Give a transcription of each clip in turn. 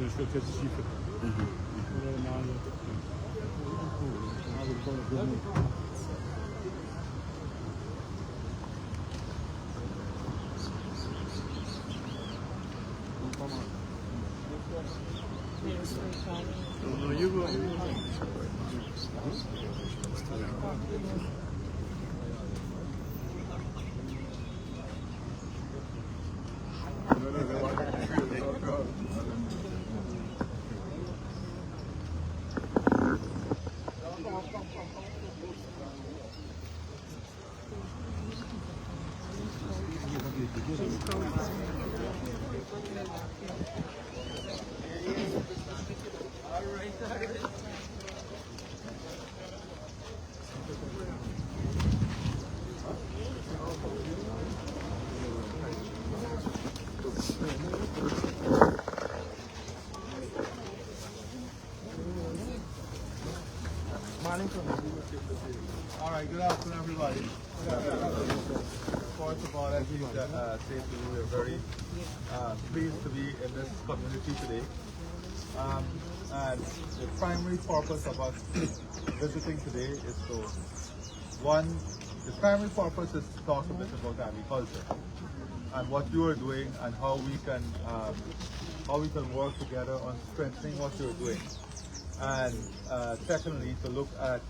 een stuk intensiever. All right, good afternoon, everybody. First of all, let me say to you, we're very pleased to be in this community today. And the primary purpose of us visiting today is the primary purpose is to talk a bit about agriculture and what you are doing and how we can work together on strengthening what you're doing. And secondly, to look at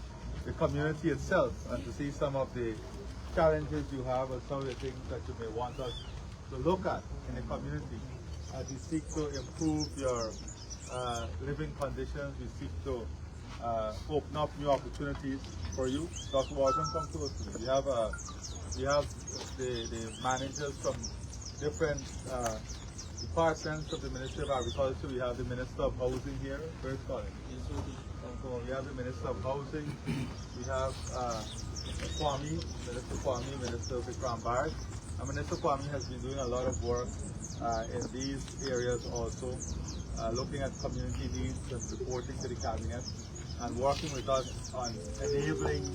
the community itself and to see some of the challenges you have and some of the things that you may want us to look at in the community as we seek to improve your living conditions. We seek to open up new opportunities for you. Dr. Walton, come to us. We have the managers from different departments of the Ministry of Agriculture. We have the Minister of Housing here. Where's Colin? We have the Minister of Housing. We have Minister Kwame, Minister Vikram Bharat. And Minister Kwame has been doing a lot of work in these areas also, looking at community needs and reporting to the Cabinet and working with us on enabling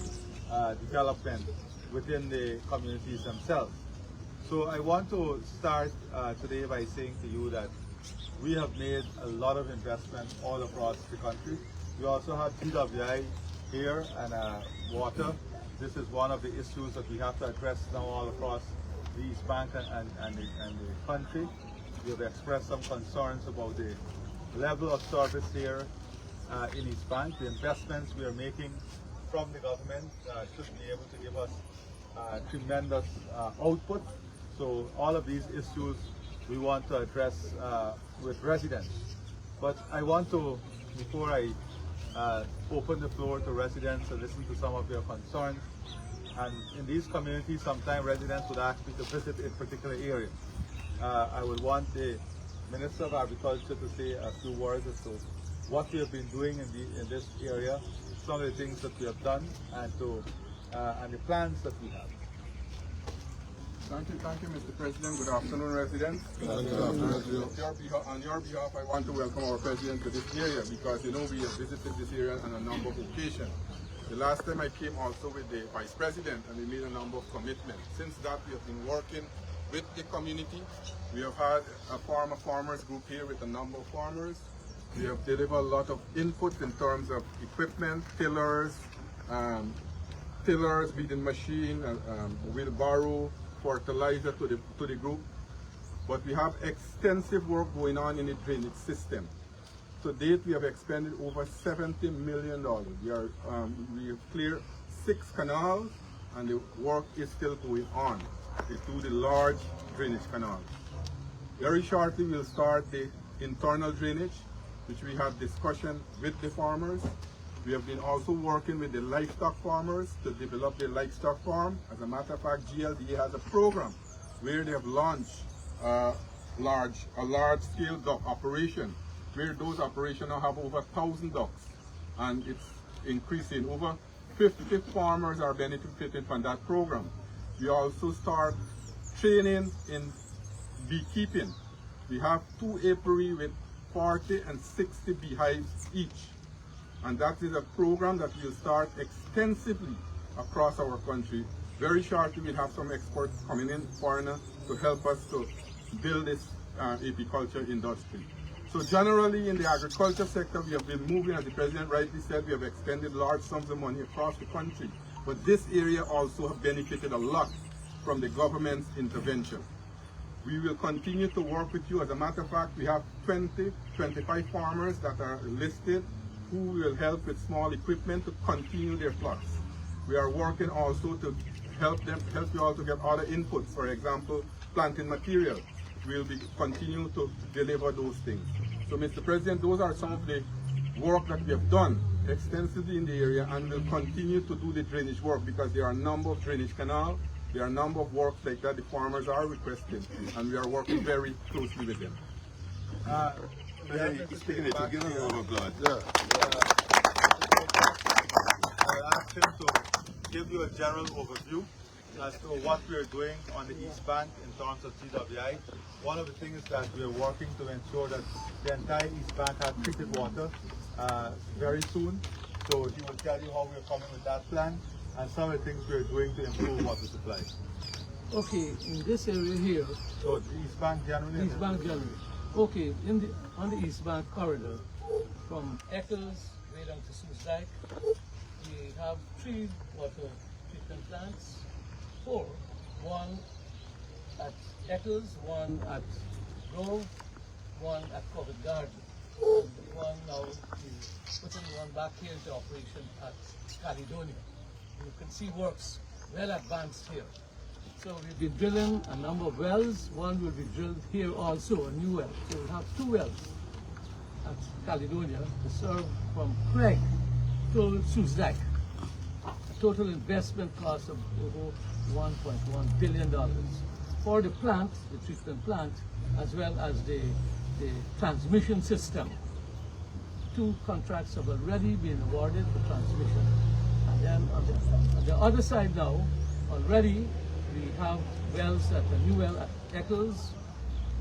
development within the communities themselves. So I want to start today by saying to you that we have made a lot of investment all across the country. We also have TWI here and water. This is one of the issues that we have to address now all across the East Bank and the country. We have expressed some concerns about the level of service here in East Bank. The investments we are making from the government should be able to give us tremendous output. So all of these issues we want to address with residents. But I want to, before I open the floor to residents and listen to some of their concerns, and in these communities sometimes residents would ask me to visit a particular area. I would want the Minister of Agriculture to say a few words as to what we have been doing in this area, some of the things that we have done, and the plans that we have. Thank you, Mr. President. Good afternoon, residents. On your behalf, I want to welcome our President to this area because, you know, we have visited this area on a number of occasions. The last time I came also with the Vice President and we made a number of commitments. Since that, we have been working with the community. We have had a farmers group here with a number of farmers. We have delivered a lot of input in terms of equipment, tillers, weeding machine, wheelbarrow, fertilizer to the group. But we have extensive work going on in the drainage system. To date, we have expended over $70 million. We have cleared 6 canals and the work is still going on to the large drainage canals. Very shortly, we'll start the internal drainage, which we have discussion with the farmers. We have been also working with the livestock farmers to develop the livestock farm. As a matter of fact, GLDA has a program where they have launched a large-scale duck operation, where those operations now have over 1,000 ducks, and it's increasing. Over 50 farmers are benefiting from that program. We also start training in beekeeping. We have 2 apiaries with 40 and 60 beehives each. And that is a program that will start extensively across our country. Very shortly, we'll have some experts coming in, foreigners, to help us to build this apiculture industry. So generally in the agriculture sector, we have been moving, as the President rightly said, we have expended large sums of money across the country. But this area also have benefited a lot from the government's intervention. We will continue to work with you. As a matter of fact, we have 25 farmers that are listed who will help with small equipment to continue their plots. We are working also to help you all to get other inputs, for example, planting material. We'll be continue to deliver those things. So, Mr. President, those are some of the work that we have done extensively in the area, and will continue to do the drainage work because there are a number of drainage canals, there are a number of works like that the farmers are requesting, and we are working very closely with them. Give him a round of applause. I asked him to give you a general overview as to what we are doing on the East Bank in terms of GWI. One of the things is that we are working to ensure that the entire East Bank has treated water very soon. So he will tell you how we are coming with that plan and some of the things we are doing to improve water supply. Okay, in this area here, So the East Bank generally? East Bank generally. Okay, on the East Bank corridor, from Eccles way down to Soesdyke, we have 3 water treatment plants, 4. One at Eccles, one at Grove, one at Covent Garden. And one now is putting one back here into operation at Caledonia. You can see works well advanced here. So we've been drilling a number of wells. One will be drilled here also, a new well. So we'll have 2 wells at Caledonia to serve from Craig to Soesdyke. A total investment cost of over $1.1 billion for the plant, the treatment plant, as well as the transmission system. 2 contracts have already been awarded for transmission. And then on the other side now, already we have wells at a new well at Eccles,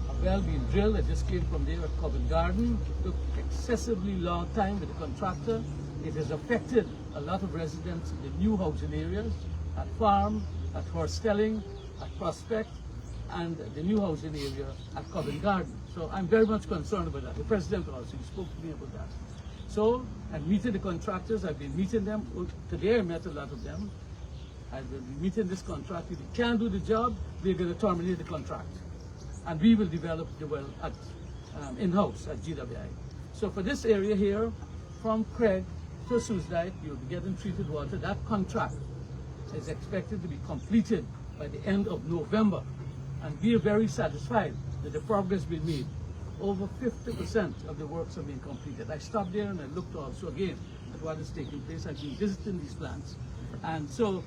a well being drilled. I just came from there at Covent Garden. It took excessively long time with the contractor. It has affected a lot of residents in the new housing areas, at Farm, at Horstelling, at Prospect, and the new housing area at Covent Garden. So I'm very much concerned about that. The President also spoke to me about that. So I'm meeting the contractors. I've been meeting them. Today I met a lot of them. I will be meeting this contractor. If he can't do the job, we're going to terminate the contract. And we will develop the well at in-house at GWI. So for this area here, from Craig to Soesdyke, you'll be getting treated water. That contract is expected to be completed by the end of November. And we are very satisfied that the progress has been made. Over 50% of the works have been completed. I stopped there and I looked also again at what is taking place. I've been visiting these plants. And so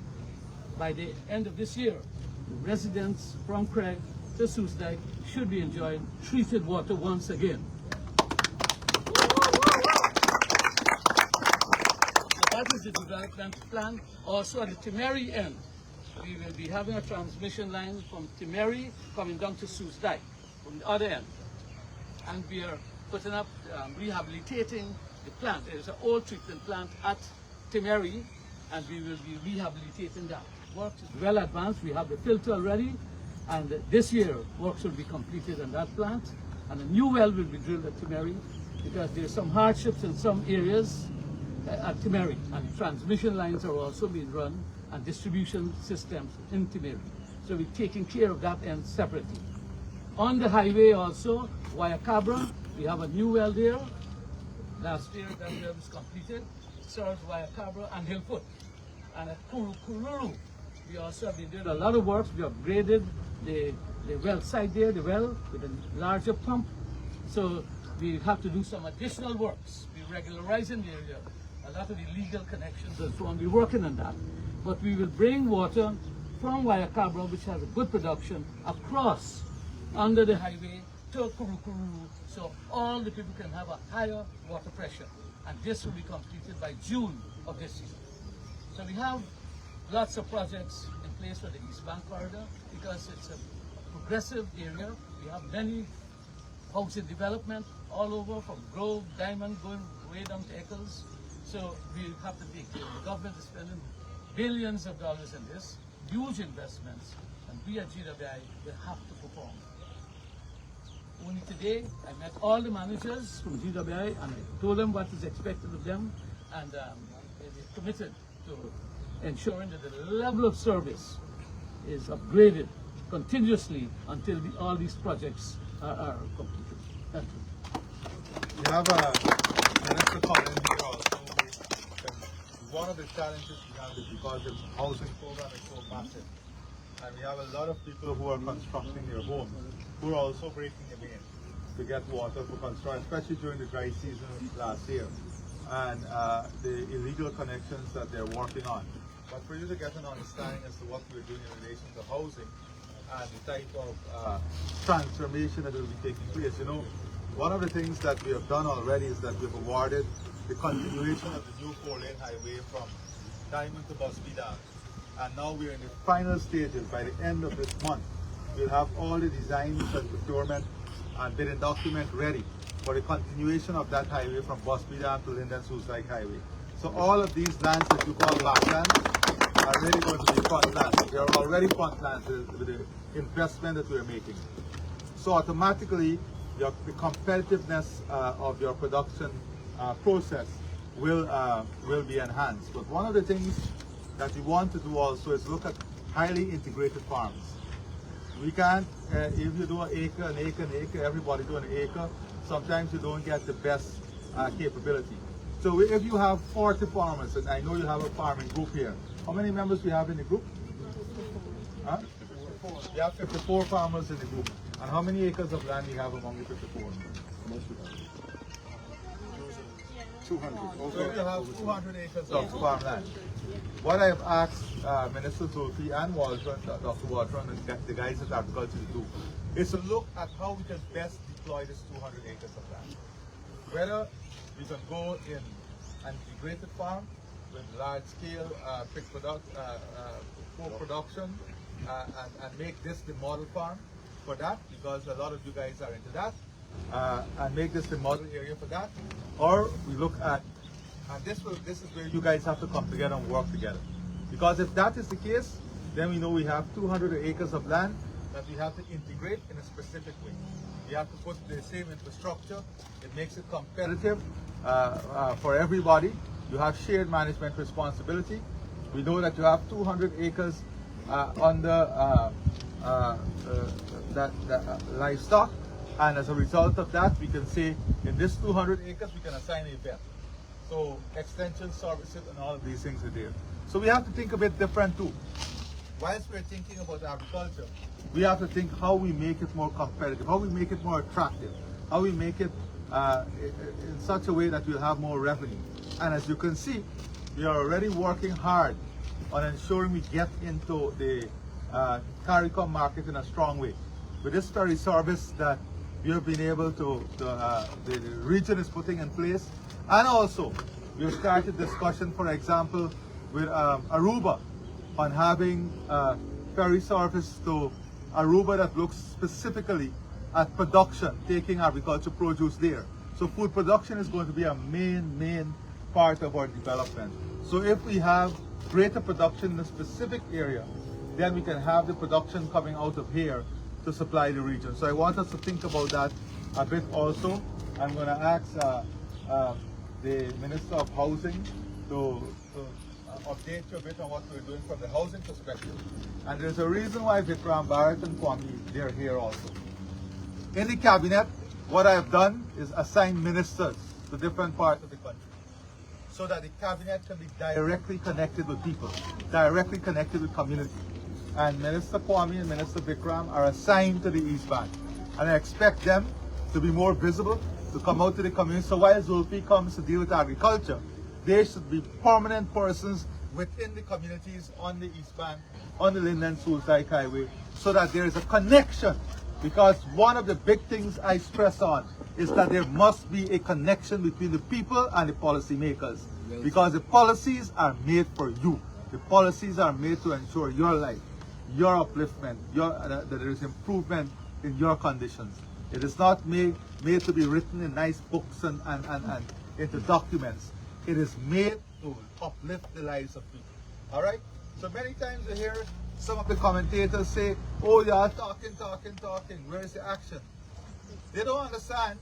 by the end of this year, the residents from Craig to Soesdyke should be enjoying treated water once again. So that is the development plan. Also at the Temeri end, we will be having a transmission line from Temeri coming down to Soesdyke from the other end. And we are putting up, rehabilitating the plant. There is an old treatment plant at Temeri, and we will be rehabilitating that. Work is well advanced. We have the filter already, and this year works will be completed on that plant. And a new well will be drilled at Temeri because there are some hardships in some areas at Temeri, and transmission lines are also being run and distribution systems in Temeri. So we're taking care of that end separately. On the highway also, Wayakabra, we have a new well there. Last year that well was completed. It serves Wayakabra and Hillfoot. And at Kururu, we also have been doing a lot of work. We upgraded the well site there, the well with a larger pump. So we have to do some additional works. We're regularizing the area. A lot of illegal connections and so on. We're working on that. But we will bring water from Wayakabra, which has a good production, across under the highway to Kurukuru, so all the people can have a higher water pressure. And this will be completed by June of this year. So we have lots of projects in place for the East Bank corridor because it's a progressive area. We have many housing development all over, from Grove, Diamond, going way down to Eccles. So we have to take care. The government is spending billions of dollars in this, huge investments, and we at GWI will have to perform. only today. I met all the managers from GWI and I told them what is expected of them, and they're committed to ensuring that the level of service is upgraded continuously until all these projects are completed. Thank you. We have a minister comment here also. One of the challenges we have is because the housing program is so massive, and we have a lot of people who are constructing their homes who are also breaking the main to get water for construction, especially during the dry season last year, and the illegal connections that they're working on. But for you to get an understanding as to what we're doing in relation to housing and the type of transformation that will be taking place, you know, one of the things that we have done already is that we've awarded the continuation of the new 4-lane highway from Diamond to Busby Dam. And now we're in the final stages. By the end of this month, we'll have all the designs and procurement and bidding document ready for the continuation of that highway from Busby Dam to Linden Soesdyke Highway. So all of these lands that you call backlands are really going to be front lands. They are already front lands with the investment that we're making. So automatically, the competitiveness of your production process will be enhanced. But one of the things that we want to do also is look at highly integrated farms. We can't, if you do an acre, everybody do an acre, sometimes you don't get the best capability. So if you have 40 farmers, and I know you have a farming group here, how many members do you have in the group? Huh? We have 54 farmers in the group. And how many acres of land do you have among the 54? 200. So you have 200 acres of farmland. What I've asked Minister Zulfi and Dr. Walter and the guys at Agriculture to do is to look at how we can best deploy this 200 acres of land. Whether we can go in an integrated farm with large-scale pork production and make this the model farm for that, because a lot of you guys are into that, and make this the model area for that. Or we look at, and this is where you guys have to come together and work together. Because if that is the case, then we know we have 200 acres of land that we have to integrate in a specific way. We have to put the same infrastructure. It makes it competitive for everybody. You have shared management responsibility. We know that you have 200 acres under livestock, and as a result of that, we can say in this 200 acres we can assign a vet. So extension services and all of these things are there. So we have to think a bit different too. Whilst we're thinking about agriculture, we have to think how we make it more competitive, how we make it more attractive, how we make it in such a way that we'll have more revenue. And as you can see, we are already working hard on ensuring we get into the CARICOM market in a strong way. With this very service that we have been able to, the region is putting in place, and also we have started discussion, for example, with Aruba on having ferry service to Aruba that looks specifically at production, taking agricultural produce there. So food production is going to be a main part of our development. So if we have greater production in a specific area, then we can have the production coming out of here to supply the region. So I want us to think about that a bit also. I'm going to ask the Minister of Housing to update you a bit on what we're doing from the housing perspective. And there's a reason why Vikram, Bharat and Kwame, they're here also. In the cabinet, what I have done is assign ministers to different parts of the country, so that the cabinet can be directly connected with people, directly connected with community. And Minister Kwame and Minister Vikram are assigned to the East Bank. And I expect them to be more visible, to come out to the community. So while Zulfi comes to deal with agriculture, they should be permanent persons within the communities on the East Bank, on the Linden Soesdyke Highway, so that there is a connection. Because one of the big things I stress on is that there must be a connection between the people and the policymakers. Because the policies are made for you. The policies are made to ensure your life, your upliftment, that there is improvement in your conditions. It is not made to be written in nice books and into documents. It is made to uplift the lives of people. All right? So many times you hear some of the commentators say, oh, you are talking. Where is the action? They don't understand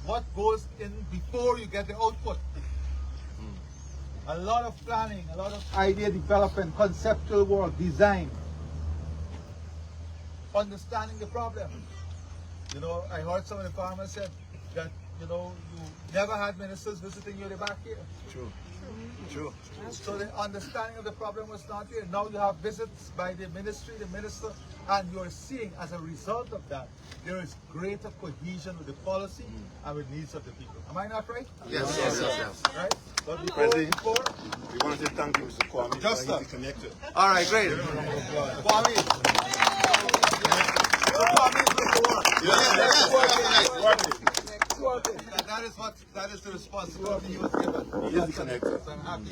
what goes in before you get the output. A lot of planning, a lot of idea development, conceptual work, design, understanding the problem. You know, I heard some of the farmers said that, you know, you never had ministers visiting you in the back here. True. True. So the understanding of the problem was not there. Now you have visits by the ministry, the minister, and you're seeing as a result of that, there is greater cohesion with the policy and with needs of the people. Am I not right? Yes, yes, yes, yes. Right? But President, before, we want to thank you, Mr. Kwame, Just for easy connected. All right, great. Kwame. Kwame is the work. That is the responsibility he was given. He is connected. So I'm happy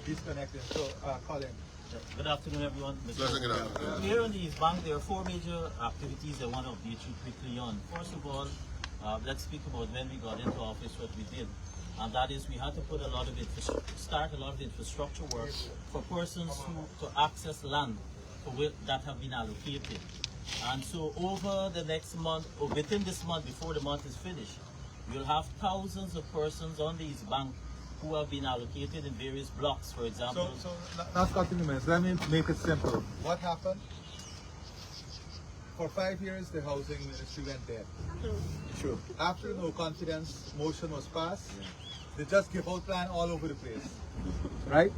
he's connected. So, Colin. Good afternoon, everyone. Pleasure, Here in the East Bank, there are four major activities I want to update you quickly on. First of all, let's speak about when we got into office, what we did. And that is we had to put start a lot of infrastructure work for persons to access land that have been allocated. And so over the next month, or within this month, before the month is finished, you'll have thousands of persons on the East Bank who have been allocated in various blocks, for example. So not cutting the minutes. Let me make it simple. What happened? For 5 years, the housing ministry went dead. Sure. After no confidence motion was passed, they just gave out land all over the place, right?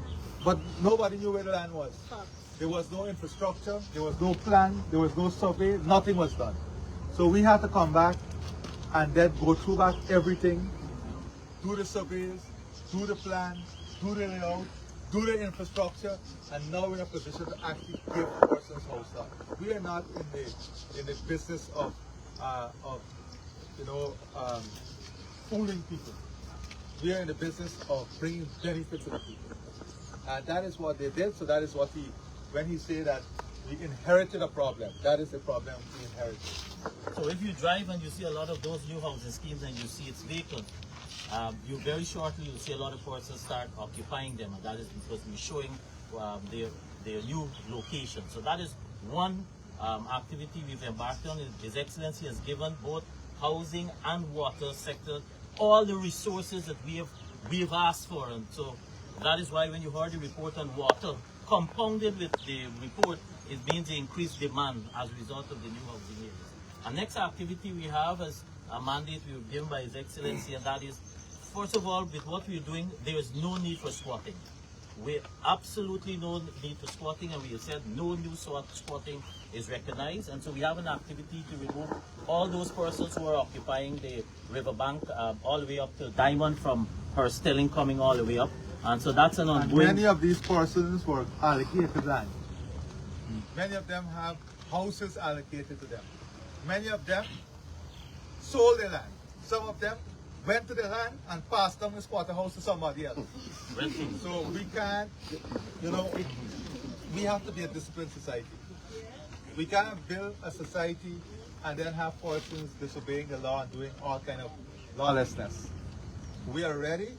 But nobody knew where the land was. There was no infrastructure, there was no plan, there was no survey, nothing was done. So we had to come back and then go through back everything, do the surveys, do the plan, do the layout, do the infrastructure, and now we're in a position to actually give persons house up. We are not in the business of fooling people. We are in the business of bringing benefit to the people. And that is what they did, so that is what when he said that we inherited a problem, that is the problem we inherited. So if you drive and you see a lot of those new housing schemes and you see it's vacant, you very shortly you'll see a lot of persons start occupying them, and that is because we're showing their new location. So that is one activity we've embarked on. His Excellency has given both housing and water sector all the resources that we've asked for, and so that is why when you heard the report on water, compounded with the report, it means the increased demand as a result of the new housing areas. Our next activity we have is a mandate we were given by His Excellency, and that is, first of all, with what we're doing, there is no need for squatting. We absolutely no need for squatting, and we have said no new squatting is recognized, and so we have an activity to remove all those persons who are occupying the riverbank all the way up to Diamond, from her Stilling coming all the way up, and so that's an ongoing. And many of these persons were allocated land. Many of them have houses allocated to them. Many of them sold their land. Some of them went to the land and passed on the squatter house to somebody else. So we can't, we have to be a disciplined society. We can't build a society and then have persons disobeying the law and doing all kind of lawlessness. We are ready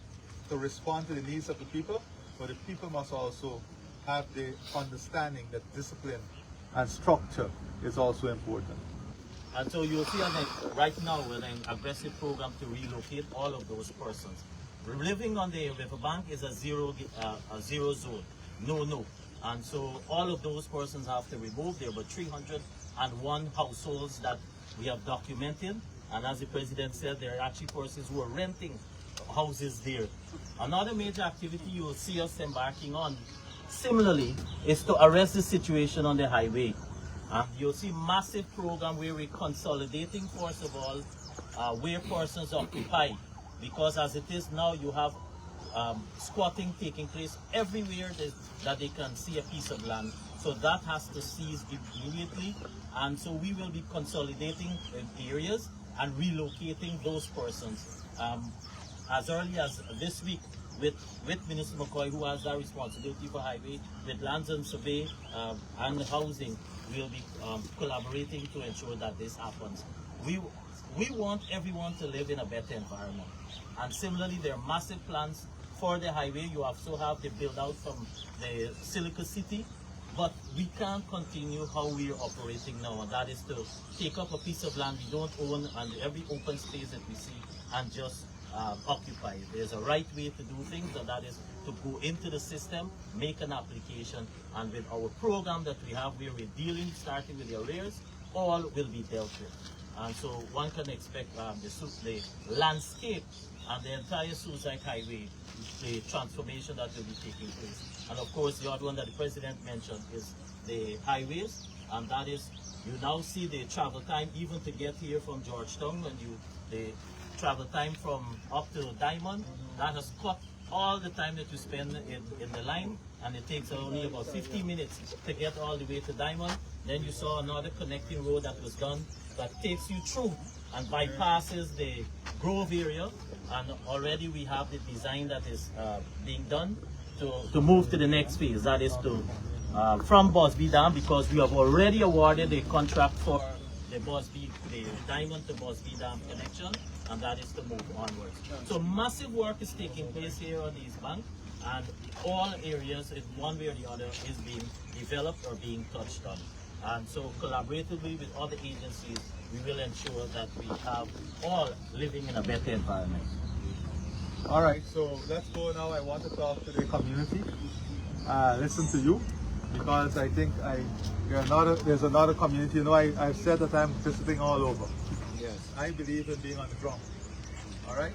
to respond to the needs of the people, but the people must also have the understanding that discipline and structure is also important. And so you'll see right now with an aggressive program to relocate all of those persons. Living on the riverbank is a zero zone, no. And so all of those persons have to remove. There were 301 households that we have documented. And as the President said, there are actually persons who are renting houses there. Another major activity you will see us embarking on, similarly, is to arrest the situation on the highway. You'll see massive program where we're consolidating, first of all, where persons occupy. Because as it is now, you have squatting taking place everywhere that they can see a piece of land. So that has to cease immediately. And so we will be consolidating areas and relocating those persons. As early as this week, with Minister McCoy, who has that responsibility for highway, with lands and survey and housing, we'll be collaborating to ensure that this happens. We want everyone to live in a better environment. And similarly, there are massive plans for the highway. You also have the build out from the Silica City But we can't continue how we're operating now, and that is to take up a piece of land we don't own and every open space that we see and just occupy it. There's a right way to do things, and that is to go into the system, make an application, and with our program that we have where we're dealing, starting with the arrears, all will be dealt with. And so one can expect the landscape and the entire Soesdyke Highway, the transformation that will be taking place. And of course, the other one that the President mentioned is the highways, and that is, you now see the travel time, even to get here from Georgetown, when the travel time from up to Diamond, that has cut all the time that you spend in the line, and it takes only about 15 minutes to get all the way to Diamond. Then you saw another connecting road that was done that takes you through and bypasses the Grove area, and already we have the design that is being done to move to the next phase, that is to from Bosby Dam, because we have already awarded a contract for the Diamond to Bosby Dam connection, and that is to move onwards. So massive work is taking place here on the East Bank, and all areas in one way or the other is being developed or being touched on. And so collaboratively with other agencies, we will ensure that we have all living in a better environment. All right, so let's go now. I want to talk to the community, listen to you, because I think there's another community. You know, I've said that I'm visiting all over. Yes. I believe in being on the ground. All right?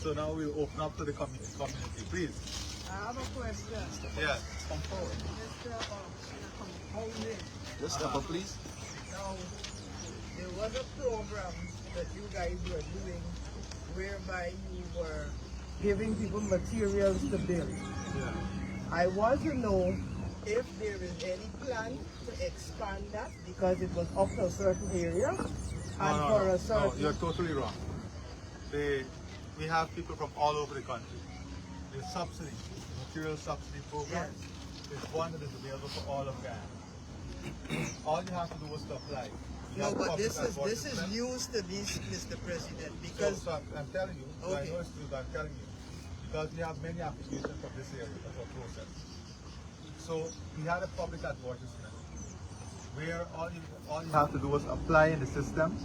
So now we'll open up to the community. Please. I have a question. Yes. Come forward. Just step up, please. Now, there was a program that you guys were doing whereby you were giving people materials to build. Yeah. I want to know if there is any plan to expand that because it was up to a certain area and for a certain... No, you're totally wrong. We have people from all over the country. The subsidy, material subsidy program, is one that is available for all of Guyana. All you have to do is to apply. No, but this is news to me, Mr. President, because... So I'm telling you, Okay. I know it's true, but I'm telling you, because we have many applications from this area that's our process. So we had a public advertisement where all you have to do is apply in the system.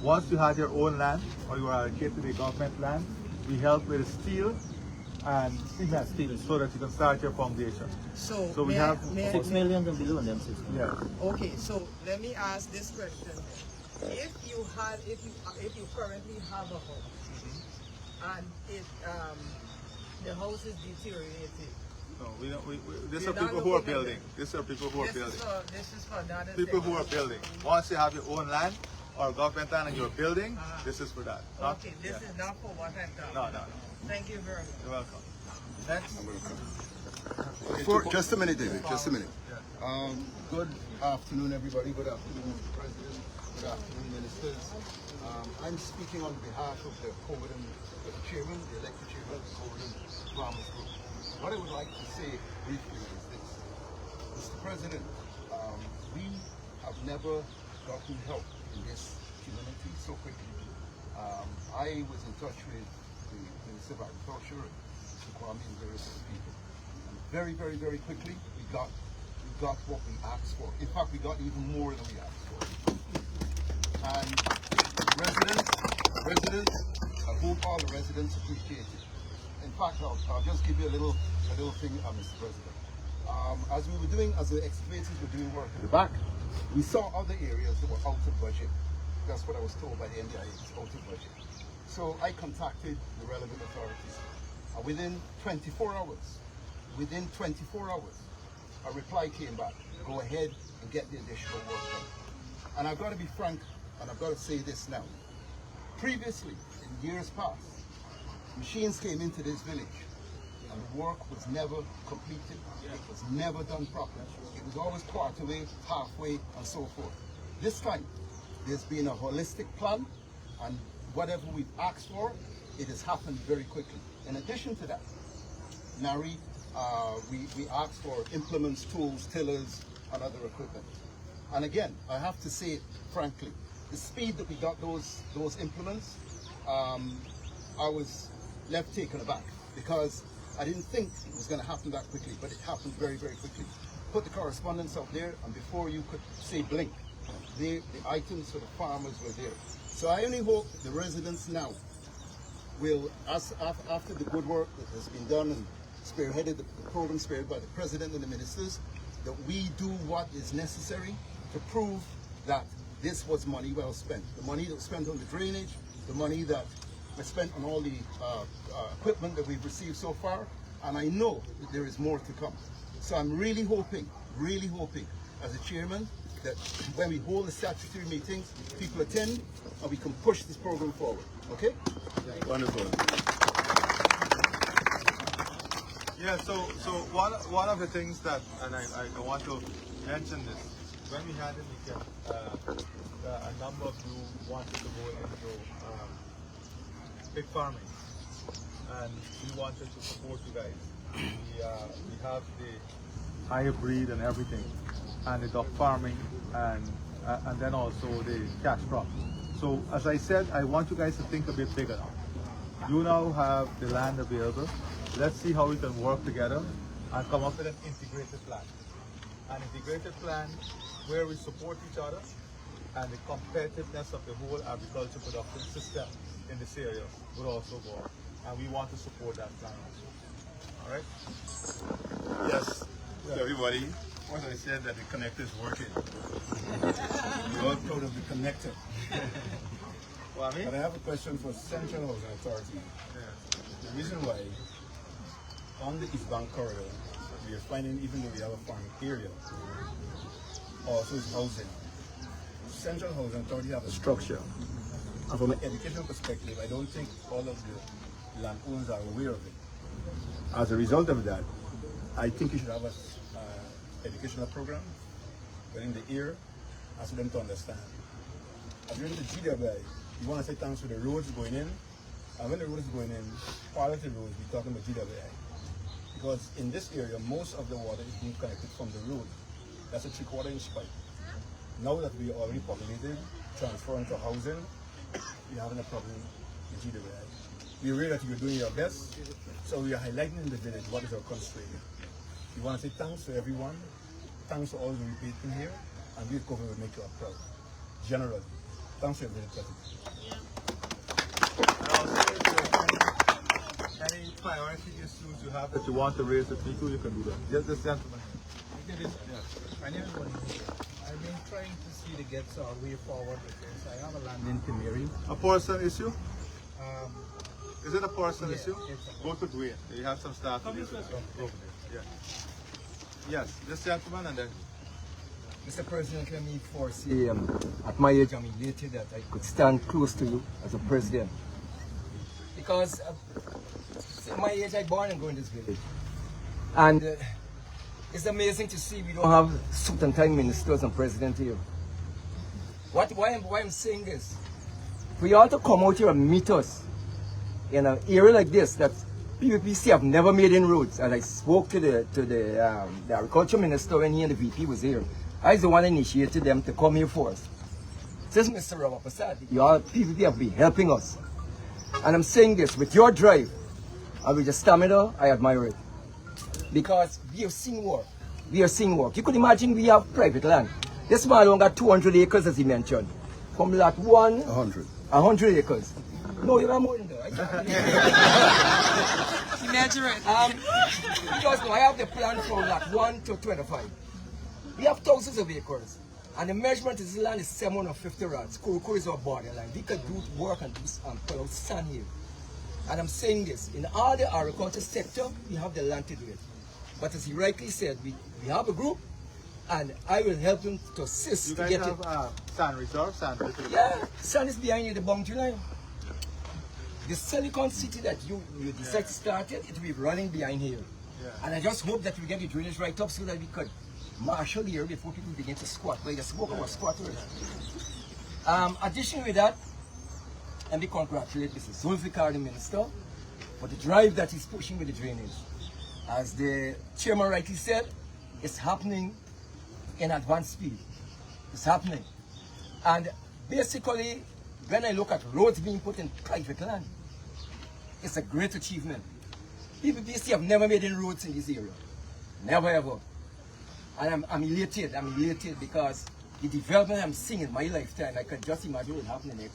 Once you had your own land or you are allocated the government land, we help with steel and cement so that you can start your foundation. So we have 6 million and below them 6 million. Yeah. Okay, so let me ask this question. If you currently have a house and the house is deteriorated, No, we don't. These are people who are building. These are people who are building. This is for another People who thing. are building. Once you have your own land or government land and you're building, this is for that. Okay, this is not for what I'm talking No. about. Thank you very much. You're welcome. Next. Just a minute, David. Just a minute. Good afternoon, everybody. Good afternoon, Mr. President. Good afternoon, ministers. I'm speaking on behalf of the Covenant chairman, the elected chairman of the Covenant Farmers Group. What I would like to say briefly is this. Mr. President, we have never gotten help in this community so quickly. I was in touch with the Minister of Agriculture, Mr. Kwame, and various other people. And very, very, very quickly, we got what we asked for. In fact, we got even more than we asked for. And residents, I hope all the residents appreciate it. In fact, I'll just give you a little thing, Mr. President. As the excavators were doing work in the back, we saw other areas that were out of budget. That's what I was told by the NDIA, it's out of budget. So I contacted the relevant authorities. Within 24 hours, a reply came back. Go ahead and get the additional work done. And I've got to be frank, and I've got to say this now. Previously, in years past, machines came into this village and the work was never completed. It was never done properly. It was always part way, halfway, and so forth. This time, there's been a holistic plan, and whatever we've asked for, it has happened very quickly. In addition to that, Nari, we asked for implements, tools, tillers, and other equipment. And again, I have to say it frankly, the speed that we got those implements, I was left taken aback because I didn't think it was going to happen that quickly, but it happened very, very quickly. put the correspondence out there, and before you could say blink, the items for the farmers were there. So I only hope the residents now will, after the good work that has been done and spearheaded, the program spearheaded by the president and the ministers, that we do what is necessary to prove that this was money well spent. The money that was spent on the drainage, the money that was spent on all the equipment that we've received so far, and I know that there is more to come. So I'm really hoping as a chairman that when we hold the statutory meetings, people attend and we can push this program forward. Okay? Wonderful. Yeah, so one of the things that, and I want to mention this, when we had the meeting, a number of you wanted to go into pig farming, and we wanted to support you guys. We have the higher breed and everything, and the duck farming, and then also the cash crop. So as I said, I want you guys to think a bit bigger now. You now have the land available. Let's see how we can work together and come up with an integrated plan. An integrated plan where we support each other and the competitiveness of the whole agriculture production system in this area would also go up. And we want to support that plan also. All right? Yes, everybody. Once I said that the connector is working. We're all proud of the connector. Well, I mean, But I have a question for Central Housing Authority. The reason why on the East Bank corridor, we are finding, even though we have a farming area, also is housing. Central Housing Authority have a structure. And from an educational perspective, I don't think all of the landowners are aware of it. As a result of that, I think you should have an educational program within the year as for them to understand. As you're in the GWI, you want to say thanks for the roads going in. And when the roads going in, part of the roads, we're talking about GWI. Because in this area, most of the water is being connected from the road. That's a 3/4 inch pipe. Now that we are already populated, transferring to housing, we're having a problem with GWI. We aware that you're doing your best, so we are highlighting in the village what is our constraint. We want to say thanks to everyone, thanks to all the repeating here, and we will make you proud. Generally, thanks to your village president. any priority issues you have that you want to raise with people, you can do that. Yes, this gentleman. My name is Bonnie. I've been trying to see to get our way forward because I have a land in Timiri. A person issue? Is it a person issue? Go to Dwayne. You have some staff. Yeah. Yes, this gentleman and then. Mr. President, let me foresee, at my age, I'm elated that I could stand close to you as a president. Because at my age, I born and grew in this village. And it's amazing to see we don't have suit and tie ministers and president here. Why I'm saying this? For you all to come out here and meet us in an area like this that PPPC have never made in roads. And I spoke to the agriculture minister when he and the VP was here. I was the one that initiated them to come here for us. This is Mr. Ramapasad. Your PPP have been helping us. And I'm saying this, with your drive and with your stamina, I admire it. Because we have seen work. We are seeing work. You could imagine we have private land. This man only got 200 acres, as he mentioned. From lot 1... 100. 100 acres. No, you have more than that. Measure it. Because now I have the plan from lot 1 to 25. We have thousands of acres. And the measurement of this land is 750 rods. Kurukuru is our borderline. We could do work and put out sand here. And I'm saying this, in all the agriculture sector, we have the land to do it. But as he rightly said, we have a group, and I will help them to assist You to guys get have it. sand reserve, sand reserve. Yeah, sand is behind you, the boundary line. The Silicon City that you decided to start it will be running behind here. Yeah. And I just hope that we get the drainage right up so that we could marshal the area before people begin to squat. But the smoke was squatters. Additionally with that, let me congratulate Mr. Soesdyke, the minister, for the drive that he's pushing with the drainage. As the chairman rightly said, it's happening in advanced speed. It's happening. And basically, when I look at roads being put in private land, it's a great achievement. People basically have never made any roads in this area. Never ever. And I'm elated because the development I'm seeing in my lifetime, I can just imagine what will happen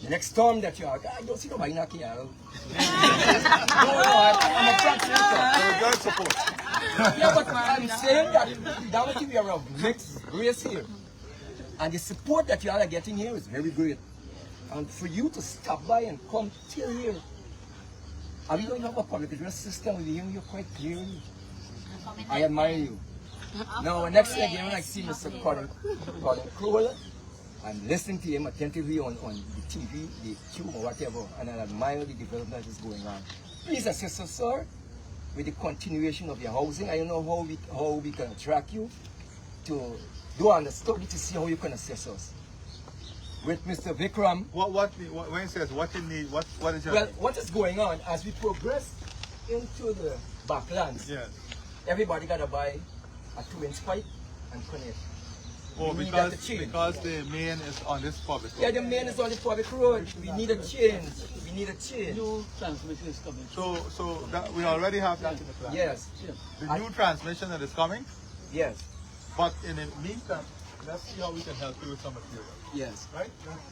the next storm that you are. I don't see nobody knocking out. No, I'm a translator. Very support. Yeah, but I'm saying that we are of mixed race here. And the support that you all are getting here is very great. And for you to stop by and come till here, and we don't have a public address system, we hear you quite clearly. I admire you. Now, next thing again, when I see Mr. Colin Crowell, I'm listening to him attentively on the TV, the tube or whatever, and I admire the development that is going on. Please assist us, sir, with the continuation of your housing. I don't know how we can attract you to do on the study to see how you can assist us. With Mr. Vikram. When he says what you need, what is your Well, what is going on as we progress into the backlands? Yes. Everybody gotta buy a 2-inch pipe and connect. Oh, We need because that to change. the main is on this public road. Yeah, the main is on the public road. We need a change. We need a change. New transmission is coming. So that we already have that in the plan. Yes. The new transmission that is coming, Yes. but in the meantime, let's see how we can help you with some material. Yes. Right?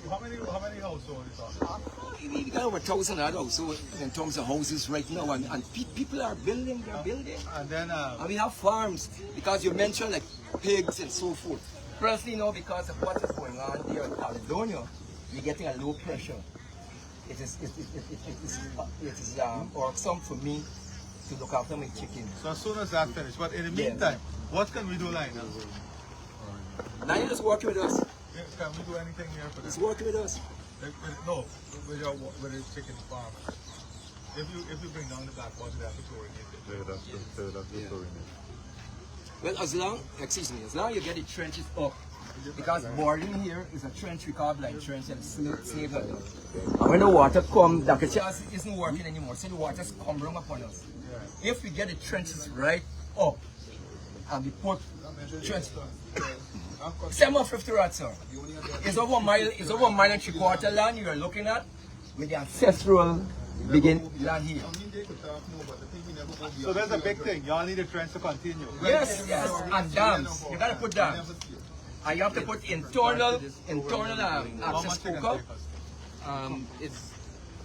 How many households is on? We got over 1,000 houses in terms of houses right now, and people are building. They're building. And then And we have farms because you mentioned like pigs and so forth. Personally, no, because of what is going on here in Caledonia, we're getting a low pressure. It is irksome for me to look after my chickens. so as soon as that finished, but in the Yes. meantime, what can we do, Lionel? Lionel is working with us. Can we do anything here for He's this? working with us. No, with the chicken farm. If you bring down the back water, they have to chlorinate it. Well, as long you get the trenches up, because boring here is a trench we call blind trench and slave like that. And when the water comes, the chance isn't working anymore, so the water's coming upon us. If we get the trenches right up, and we put trench 750 rats, sir. It's over a mile and 3/4 land you are looking at with the ancestral begin land here. So that's a big thing. Y'all need a trench to continue. Yes, and dams. You gotta put dams. And you have to put internal access hookup. It's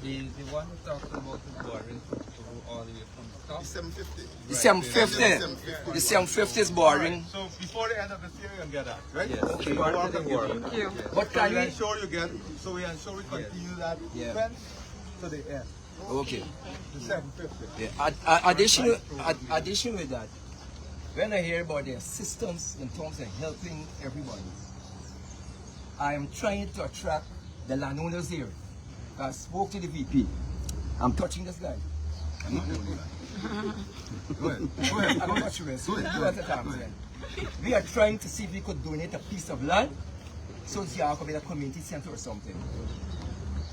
the one who talks about the boring to go all the way from the top. 750. The 750. The 750 is boring. So before the end of this year, you can get that, right? Yes. Okay. Thank you. But So can we we? ensure you get. So we ensure we continue that Yeah. fence to the end. Okay. The 750. Yeah. Addition with that, when I hear about the assistance in terms of helping everybody, I am trying to attract the landowners here. I spoke to the VP. I'm touching this guy. I'm not doing that. Go ahead. I'm not touching this. Do at a time, then. We are trying to see if we could donate a piece of land so there could be a community center or something.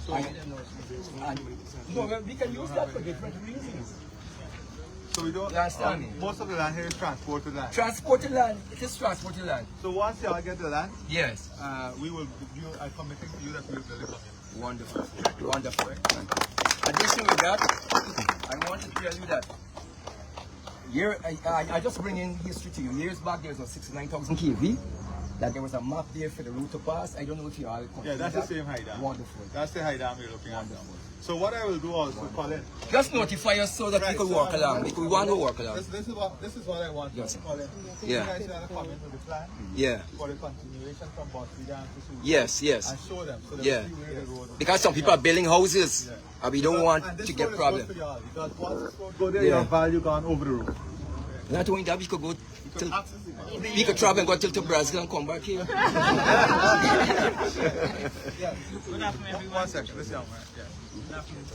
No, we can use that for different reasons. So we don't. You understand me? Most of the land here is transported land. Transported land, it is transported land. So once y'all get the land, Yes. we will. I'm committing to you that we will build it on you. Wonderful. Wonderful. Addition with that, I want to tell you that I just bring in history to you. Years back, there was a 69,000 kV. That there was a map there for the route to pass. I don't know if you all Yeah, that's the same high dam. Wonderful. That's the high dam we're looking at now. So what I will do also, Colin. Just notify us so that we can walk along. Because we want to walk along. This is what I want. Yes, sir. Colin. Yeah. You guys have to come in with the plan Yeah. for the continuation from Botry Dam to Soesdyke. Yes. And show them so they Yeah. will see where the road is. Because some people are building houses and we don't want And this to get road is problems. good for y'all, because once this road go there, Yeah. your value gone over the roof. Not only that, we could go till we could travel and go till to Brazil and come back here. Good afternoon, everyone. 1 second, this young man. Yeah. Good afternoon.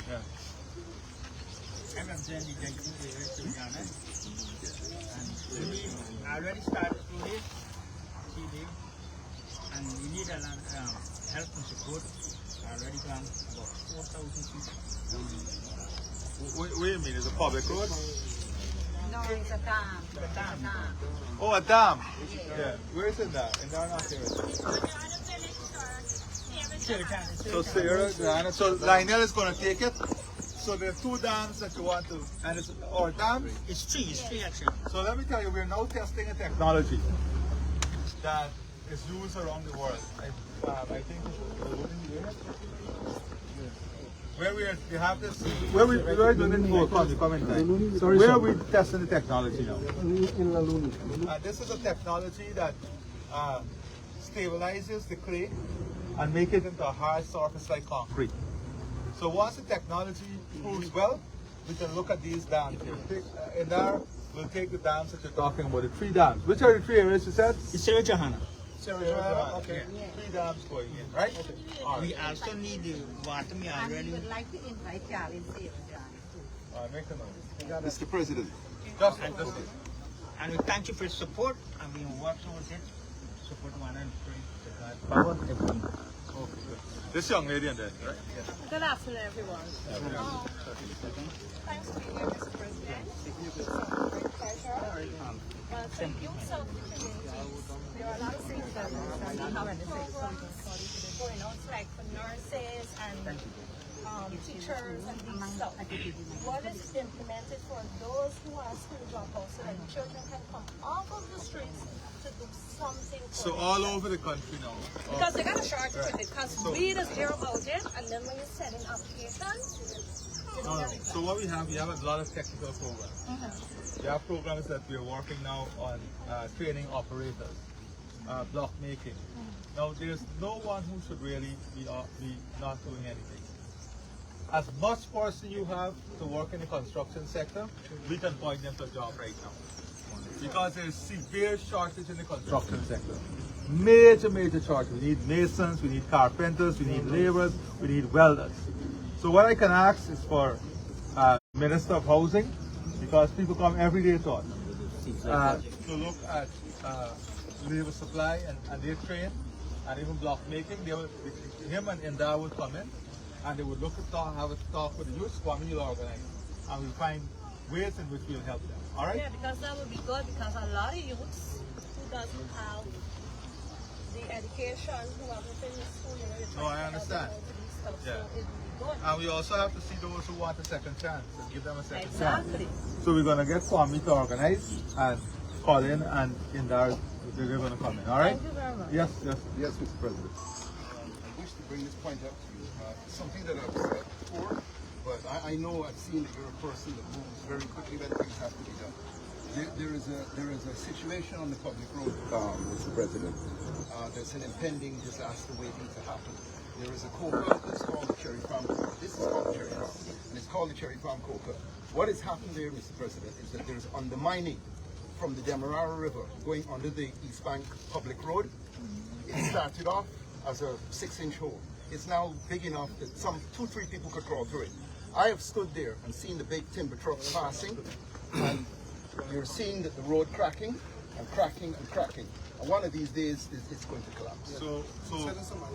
Yeah. I'm representing the Junction area to Guyana. And we already started through this, and we need a lot help and support. Already gone about 4,000 people. What do you mean? It's a public road? No, it's a dam. Oh, a dam. Yeah. Where is it now? In Guyana, So Sarah, Guyana. So Lionel is going to take it. So there are 2 dams that you want to, and it's, or dams? It's three actually. So let me tell you, we're now testing a technology that is used around the world. I think where we have this, where we didn't go, come in time. Where are we testing the technology now? This is a technology that stabilizes the clay and make it into a hard surface like concrete. So once the technology proves well, we can look at these dams here. In there, we'll take the dams that you're talking about, the 3 dams. Which are the 3 areas you said? It's Sarah Johanna. Okay. 3 dams going in, right? Okay. All We right. also need the water me And we already. would like to invite y'all in Sierra too. All right, make a note. Mr. President. Just And we thank you for your support and we work towards it. Support one and pray to God. Okay, good. This young lady in there, right? Good afternoon, everyone. Thanks to you, Mr. President. It's a great pleasure. For use of the communities, there are a lot of things that we have going on, like for nurses and teachers and these stuff. What is implemented for those who are school dropouts so that the children can come off of the streets to do something for So them? all over the country now. Because they got a shortage with it, because we just hear about it, and then when you send in applications, you don't have it. So what we have a lot of technical programs. We have programs that we are working now on training operators, block making. Now there's no one who should really be not doing anything. As much person you have to work in the construction sector, we can point them to a job right now. Because there's severe shortage in the construction sector. Major shortage. We need masons, we need carpenters, we need laborers, we need welders. So what I can ask is for Minister of Housing, because people come every day to us to look at labor supply and their trade and even block making. Him and Indar would come in and they would look at have a talk with the youth, Kwame will organize, and we'll find ways in which we'll help them. All right? Yeah, because that would be good, because a lot of youths who doesn't have the education, who haven't finished school, No, I understand. So Yeah. it would be good. And we also have to see those who want a second chance and give them a second Exactly. chance. So we're going to get Kwame to organize and call in, and Indar, they're going to come in. All right? Thank you very much. Yes. Yes, Mr. President. I wish to bring this point up to you. Something that I've said before, but I know I've seen that you're a person that moves very quickly when things have to be done. There is a situation on the public road, Mr. President. There's an impending disaster waiting to happen. There is a coca that's called the Cherry Palm Coca. This is called the Cherry Palm, and it's called the Cherry Palm Coca. What has happened there, Mr. President, is that there's undermining from the Demerara River going under the East Bank public road. It started off as a 6-inch hole. It's now big enough that some 2-3 people could crawl through it. I have stood there and seen the big timber trucks passing, and you're seeing that the road cracking and cracking and cracking. And one of these days, it's going to collapse. So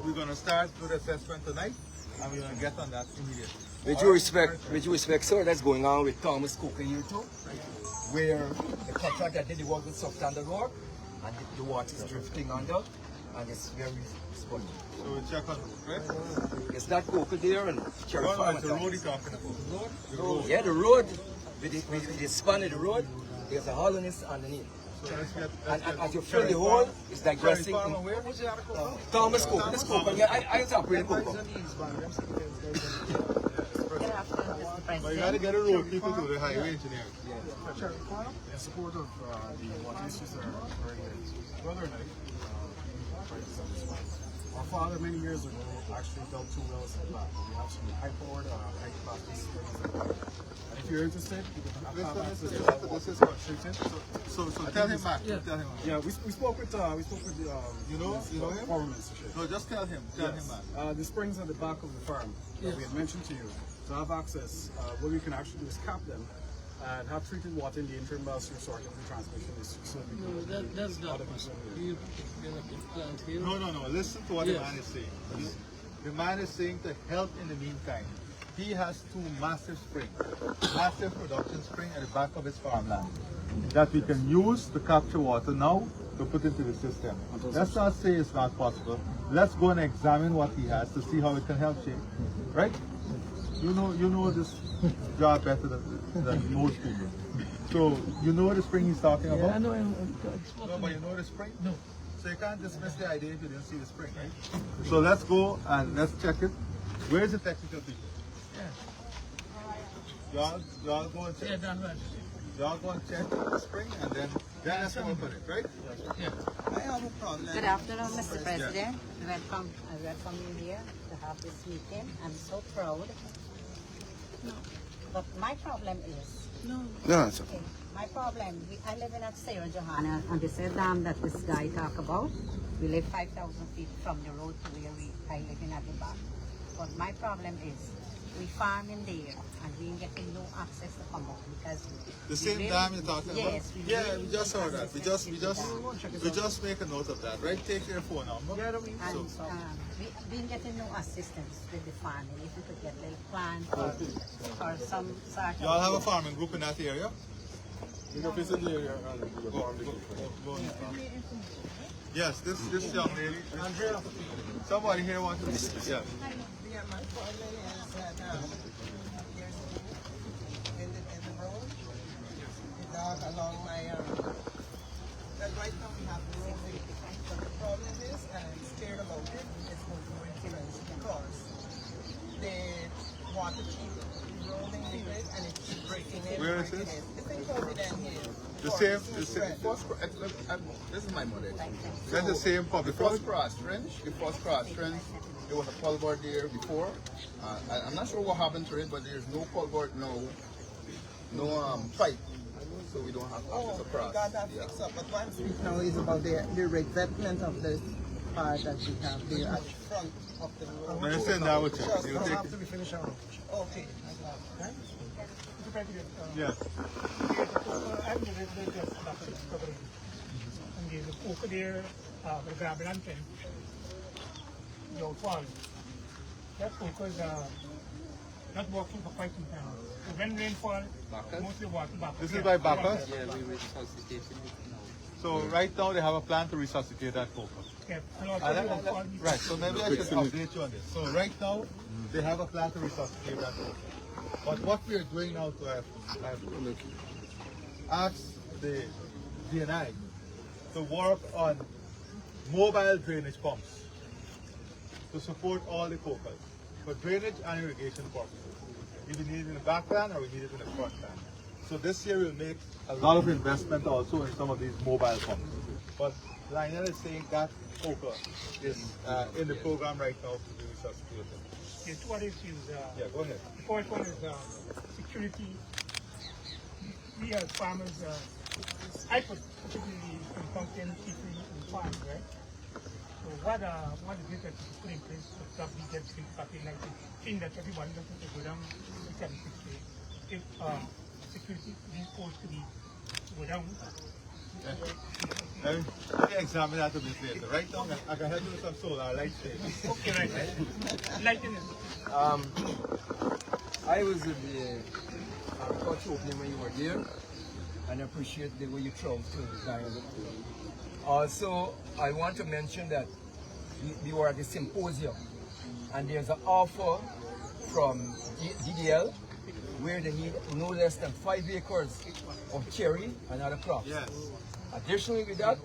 we're going to start with assessment tonight, and we're going to get on that immediately. With due respect, sir, that's going on with Thomas Coker here too, where the contractor did the work with Soft Standard Road, and the water is drifting under, and it's very spongy. So we'll check on it, right? It's not Coker there and Cherry No, Farm. it's the road he's talking about. The road. Yeah, the road, with the span of the road, there's a hollowness underneath. So let's get, And as you fill the hole, it's digressing. Cherry Farm, where? Thomas Coker, this Coker, I used to operate Coker. Good afternoon, Mr. But you President. got to get a road people to the highway engineer. Cherry Farm, in support of the water issues that are occurring here. Brother and I, trying to sell this one. Our father many years ago actually dug 2 wells in the back. We have some high-powered, high-capacity springs. And if you're interested, you can have access to that water. This is what shooting. So tell him back. Yeah. Tell him. Yeah, we spoke with the You know him? former minister. No, just tell him. Tell him back. The springs at the back of the farm that we had mentioned to you, to have access, what we can actually do is cap them and have treated water in the interim whilst you're sorting the transmission issue. So we can That's not possible. You plant here. No. Listen to what the man is saying. The man is saying to help in the meantime. He has 2 massive springs, massive production spring at the back of his farmland that we can use to capture water now to put into the system. Let's not say it's not possible. Let's go and examine what he has to see how it can help Jake. Right? you know this job better than most people. So you know the spring he's talking about? Yeah, I know. No, but you know the spring? No. So you can't dismiss the idea if you didn't see the spring, right? So let's go and let's check it. Where's the technical people? Yeah. Y'all go and check. Yeah, that's right. Y'all go and check the spring and then let's work on it, right? Yeah. I have a problem. Good afternoon, Mr. President. Welcome. I welcome you here to have this meeting. I'm so proud. But my problem is, No, it's okay. okay, my problem, I live in at Sarah Johanna, and this is dam that this guy talk about. We live 5,000 feet from the road to where I live in at the back. But my problem is, we farm in there, and we ain't getting no access to come out because The same dam you're talking about? Yes, Yeah, we just saw that. We just make a note of that, right? Take your phone number. And we been getting no assistance with the farming. If we could get little plant or some sort of... Y'all have a farming group in that area? You know, visit the area and do a farm visit. Yes, this young lady. Andrea. Somebody here wants to visit. Yeah. Yeah, my problem is that there's in the road, the dog along my that right now we have the road there. But the problem is, and I'm scared about it, it's going to maintenance because the water keep rolling the grid and it keeps breaking it. Where is this? It's in COVID and here. The same. This is my model. That's the same public. The first cross trench, there was a culvert there before. I'm not sure what happened to it, but there's no culvert, no pipe, so we don't have access across. Got that fixed up. But what I'm speaking now is about the revetment of this part that we have there at the front of the road. No, you send that with you. Just You take it. after we finish our okay. Mr. President, Yes. I'm the resident of Dr. Discovery. And there's a poker there, the gravel and pen. Your fall. That poker is not working for quite some time. So when rainfall, mostly water back. This is by Bacchus? So right now they have a plan to resuscitate that poker. Yeah, and also Right, so maybe I should update you on this. So right now, they have a plan to resuscitate that poker. But what we are doing now to have asked the DNI to work on mobile drainage pumps to support all the cocals for drainage and irrigation purposes. If we need it in the backland or we need it in the frontland. So this year we'll make a lot of investment also in some of these mobile pumps. But Lionel is saying that coca is in the program right now to be resuscitated. the two other issues. Yeah, go ahead. The first one is security. We as farmers, I particularly encounter people in farms, right? So what is it that you put in place to stop these get something like the thing that everybody doesn't go down to 76 if security is supposed to be go down. Let me examine that a bit later. Right now, I can help you with some solar light shades. Okay, right. Lighting is. I was at the agriculture opening when you were there, and I appreciate the way you traveled to Guyana. Also, I want to mention that we were at the symposium, and there's an offer from DDL where they need no less than 5 acres of cherry and other crops. Yes. Additionally with that,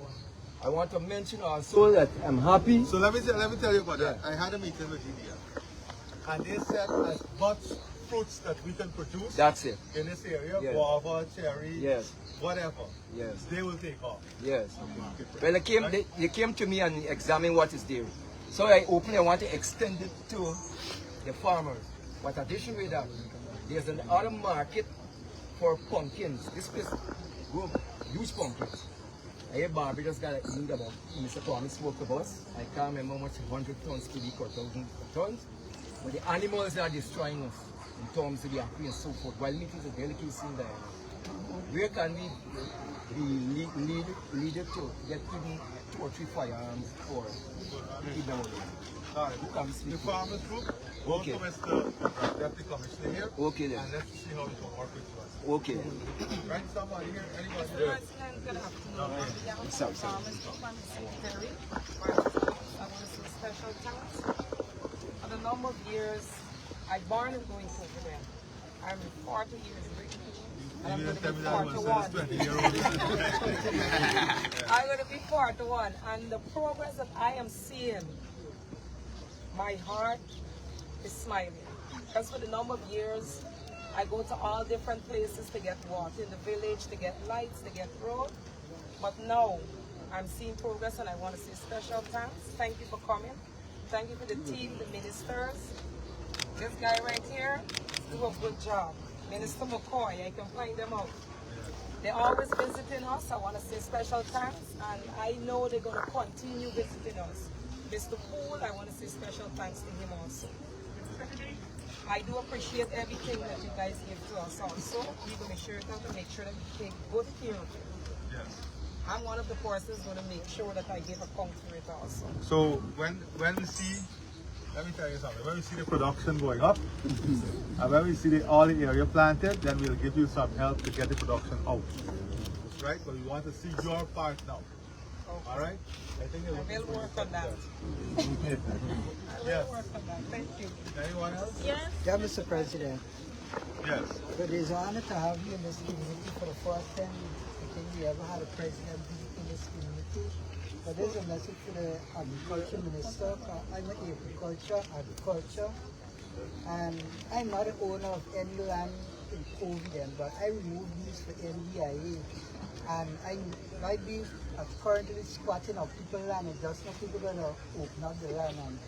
I want to mention also that I'm happy. So let me tell you about that. I had a meeting with DDL, and they said as much fruits that we can produce That's it. in this area, Yes. guava, cherry, Yes. whatever, Yes. they will take off. Yes. Well, they came to me and examined what is there. So I want to extend it to the farmers. But addition with that, there's another market for pumpkins. This place grows huge pumpkins. I hear Barbie just got a need about Mr. Thomas spoke to us. I can't remember how much 100 tons per week or 1,000 tons. But the animals are destroying us in terms of the acre and so forth. Wild meat is a delicacy in there. Where can we be leaded to get even 2 or 3 firearms for keep them away? Who can we speak The to? farmers group, Okay. go to Mr. Deputy Commissioner here, Okay then. and let's see how we can work with you. Okay then. Right, somebody here, anybody Mr. here? President, good afternoon. On behalf of Sorry. the farmers group and the secretary, I want to say special thanks. For the number of years I born and going over there. I'm 40 years old. And I'm You going didn't to tell be me that 41. was 20-year-old. I'm going to be 41. And the progress that I am seeing, my heart is smiling. Because for the number of years, I go to all different places to get water in the village, to get lights, to get road. But now, I'm seeing progress and I want to say special thanks. Thank you for coming. Thank you for the team, the ministers. This guy right here, do a good job. Minister McCoy, I can find them out. They're always visiting us. I want to say special thanks, and I know they're going to continue visiting us. Mr. Poole, I want to say special thanks to him also. I do appreciate everything that you guys give to us also. We're going to share it out and make sure that we take good care of it. Yes. I'm one of the persons going to make sure that I give account to it also. So when we see, let me tell you something, when we see the production going up, and when we see all the area planted, then we'll give you some help to get the production out. Right? But we want to see your part now. Okay. All right? I think I will work on that. I will work on that. Thank you. Anyone else? Yes. Yeah, Mr. President. Yes. It is an honor to have you in this community for the first time. I think we ever had a president in this community. But there's a message to the Agriculture Minister. I'm an agriculture, and I'm not an owner of any land in Coviden, but I removed these for NDIA. And I might be currently squatting on people's land, and just not people going to open up the land. And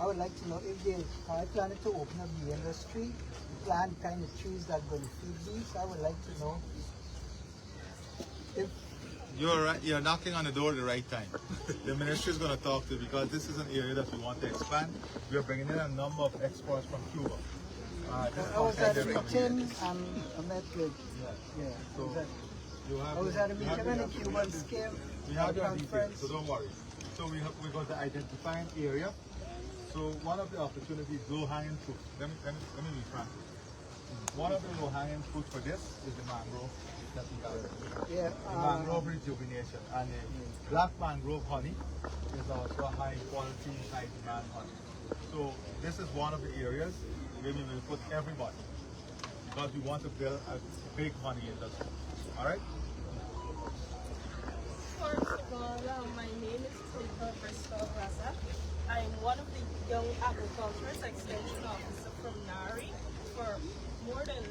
I would like to know if they are planning to open up the industry, plant kind of trees that are going to feed these. I would like to know if You're right. You're knocking on the door at the right time. The ministry is going to talk to you because this is an area that we want to expand. We are bringing in a number of exports from Cuba. I was at a meeting, I met with, So I was at a meeting when the Cubans came. We have your details, so don't worry. So we're going to identify an area. So one of the opportunities, low-hanging fruit. Let me be frank. One of the low-hanging fruit for this is the mangrove that we have. Yeah, The mangrove rejuvenation, and the black mangrove honey is also a high-quality, high-demand honey. So this is one of the areas where we will put everybody because we want to build a big honey industry. All right? First of all, my name is Soesdyke. I'm one of the young agriculturist extension officer from NARI for more than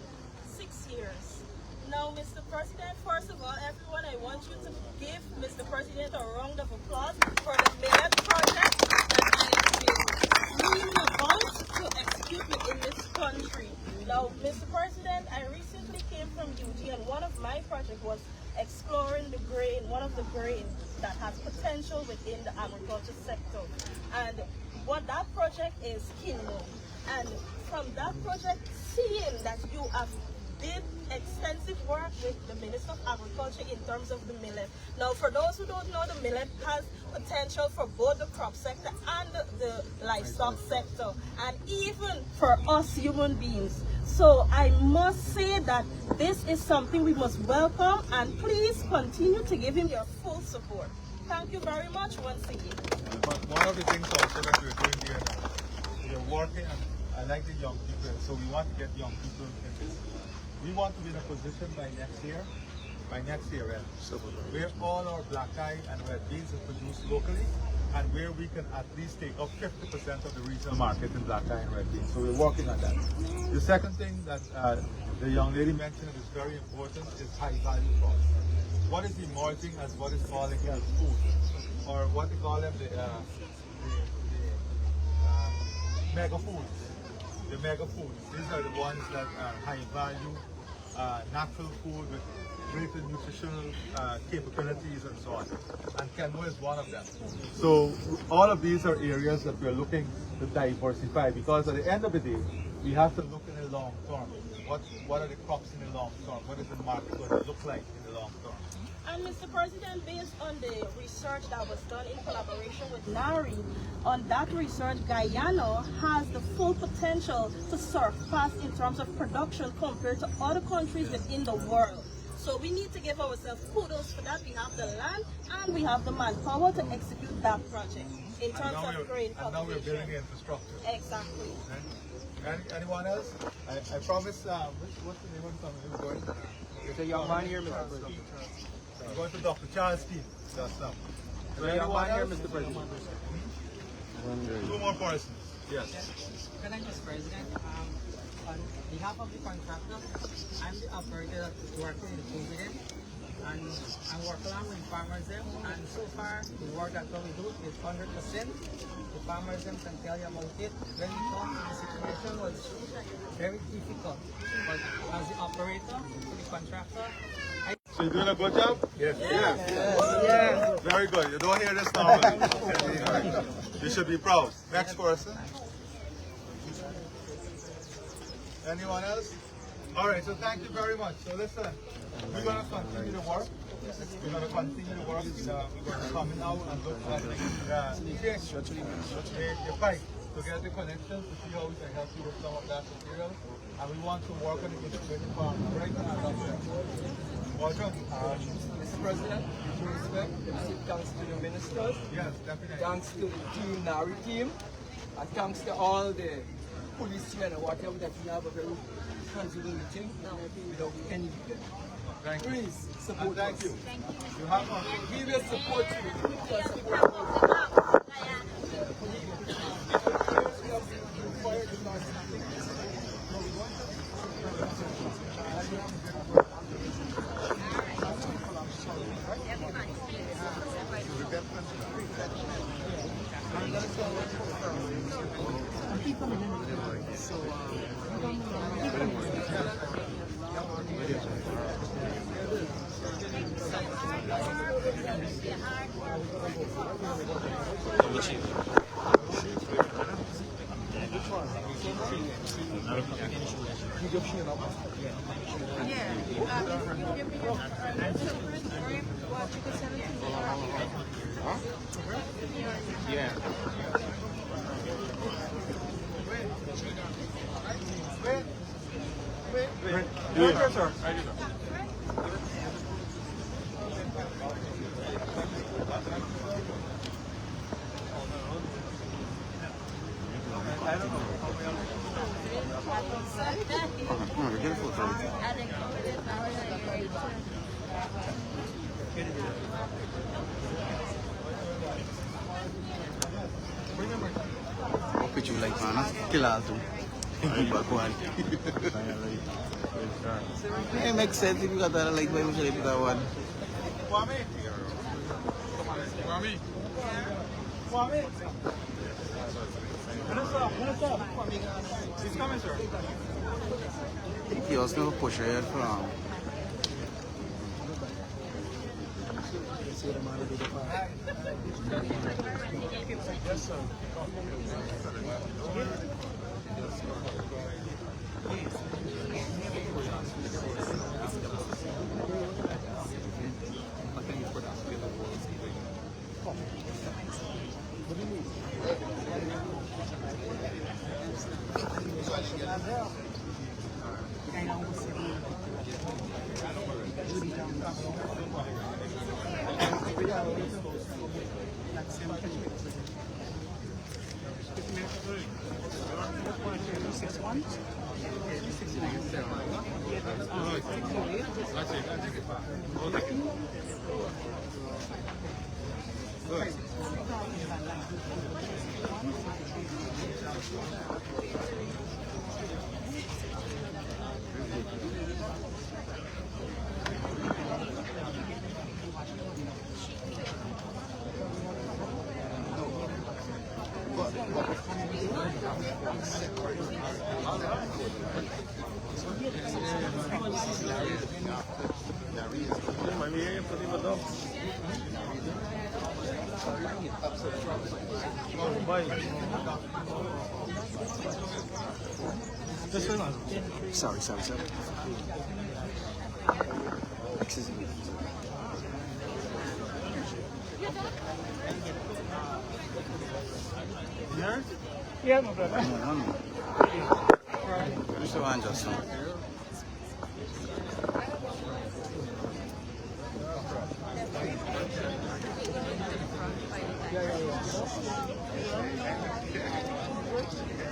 6 years. Now, Mr. President, first of all, everyone, I want you to give Mr. President a round of applause for the millet project that I have been really about to execute within this country. Now, Mr. President, I recently came from UG, and one of my projects was exploring the grain, one of the grain that has potential within the agriculture sector. And what that project is quinoa. And from that project, seeing that you have did extensive work with the Minister of Agriculture in terms of the millet. Now, for those who don't know, the millet has potential for both the crop sector and the livestock sector, and even for us human beings. So I must say that this is something we must welcome, and please continue to give him your full support. Thank you very much once again. But one of the things also that we're doing here now, we're working, and I like the young people, so we want to get young people in this. We want to be in a position by next year, where all our black eye and red beans are produced locally, and where we can at least take up 50% of the regional market in black eye and red beans. So we're working on that. The second thing that the young lady mentioned that is very important is high value crops. What is emerging as what is called health food, or what they call them the mega foods. The mega foods. These are the ones that are high value, natural food with greater nutritional capabilities and so on. And quinoa is one of them. So all of these are areas that we're looking to diversify, because at the end of the day, we have to look in the long term. What are the crops in the long term? What is the market going to look like in the long term? And Mr. President, based on the research that was done in collaboration with NARI, on that research, Guyana has the full potential to surpass in terms of production compared to other countries within the world. So we need to give ourselves kudos for that. We have the land and we have the manpower to execute that project in terms of grain cultivation. And now we're building the infrastructure. Exactly. Okay? Anyone else? I promise, what's the name of the family? We're going? There's a young man here, Mr. President. We're going to Dr. Charles P. Just now. There's a young man here, Mr. President. Two more persons. Yes. Good night, Mr. President. On behalf of the contractor, I'm the operator that is working in the Provident, and I work along with farmers there, and so far the work that we do is 100%. The farmers them can tell you about it. When we come, the situation was very difficult, but as the operator, the contractor, So you're doing a good job? Yes. Yes. Very good. You don't hear this normally. You should be proud. Next person. Anyone else? All right, so thank you very much. So listen, we're going to continue the work. We're going to continue the work. We're going to come in out and look at the pipe to get the connections to see how we can help you with some of that material. And we want to work on the integrated farm. Right now, Mr. President, with due respect, thanks to the ministers, yes, definitely. thanks to the team, NARI team, and thanks to all the policemen or whatever that we have a very tangible meeting without any event. Thank you. Please support thank us. you. You have We will support you. Picture like man, kill all two. Back one. It makes sense if you got that like why we should pick that one. Kwame. He's coming, sir. He also have a pusher here from. Yes, sir. Sorry. Excuse me. Here? Yeah, no brother. Which one just now?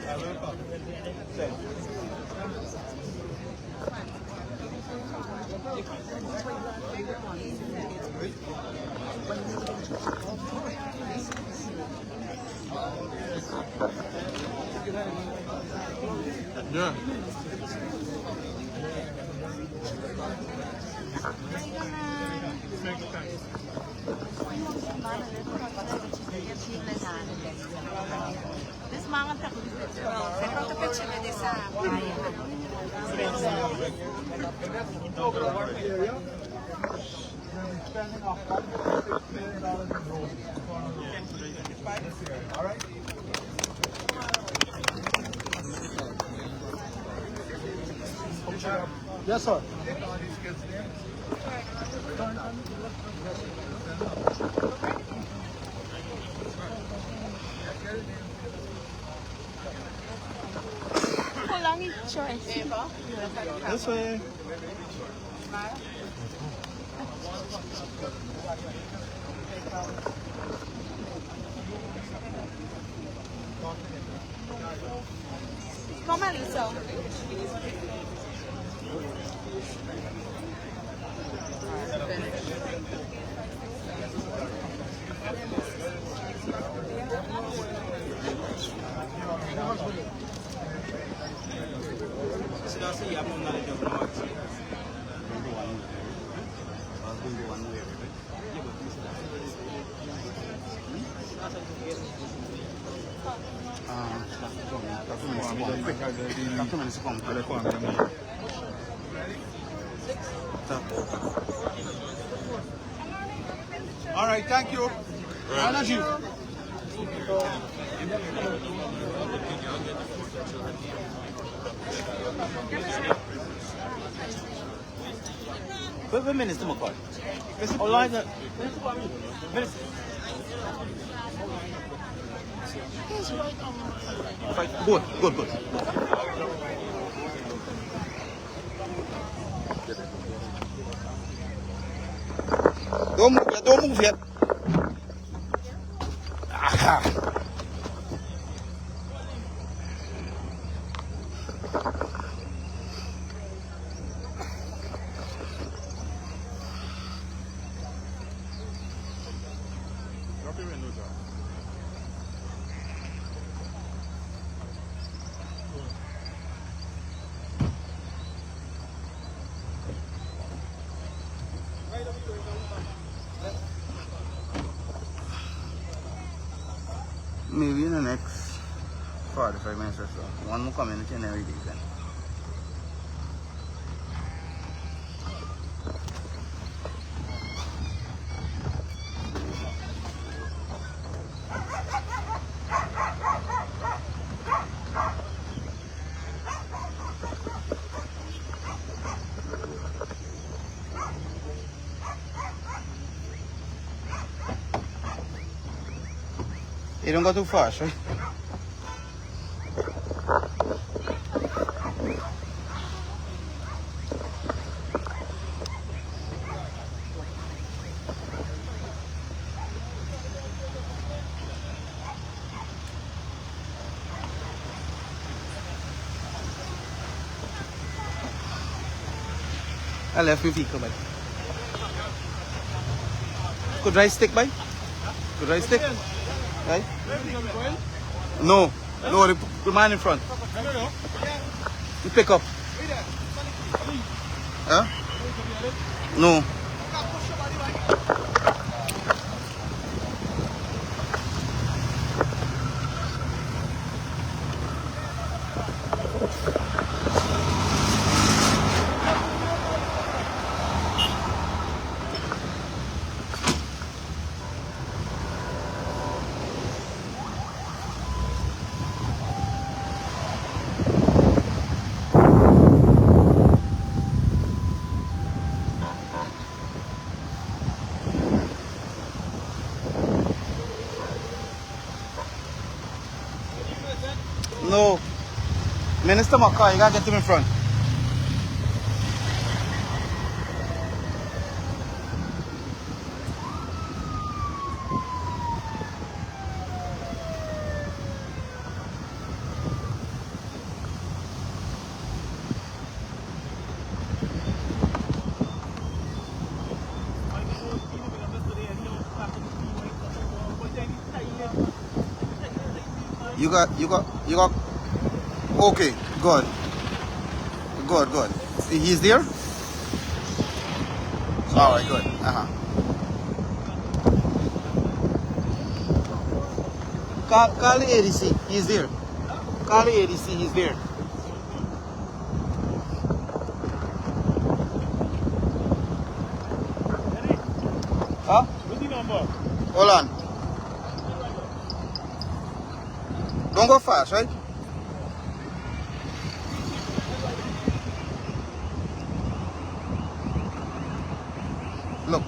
Hello. Yeah. This mga pero picture na din sa All right. Yes, sir. How long is choice? This way. Come on, Lisa. All right, thank you. Energy. Wait a minute, Mr. McCoy. How long is it? Good, good, good. Don't move yet. Aha. Maybe in the next 45 minutes or so. One more community and every day then. You don't go too fast, right? I left my vehicle, bye. Could I stick, bye? Could I stick? Right? No, no, the man in front. You pick up. Huh? No. No. Minister Makai, you gotta get him in front. You got. Okay, good. Good. He's there? All right, good. Call the ADC. He's there. Call the ADC. He's there. Huh? What's the number? Hold on. Don't go fast, right? Look.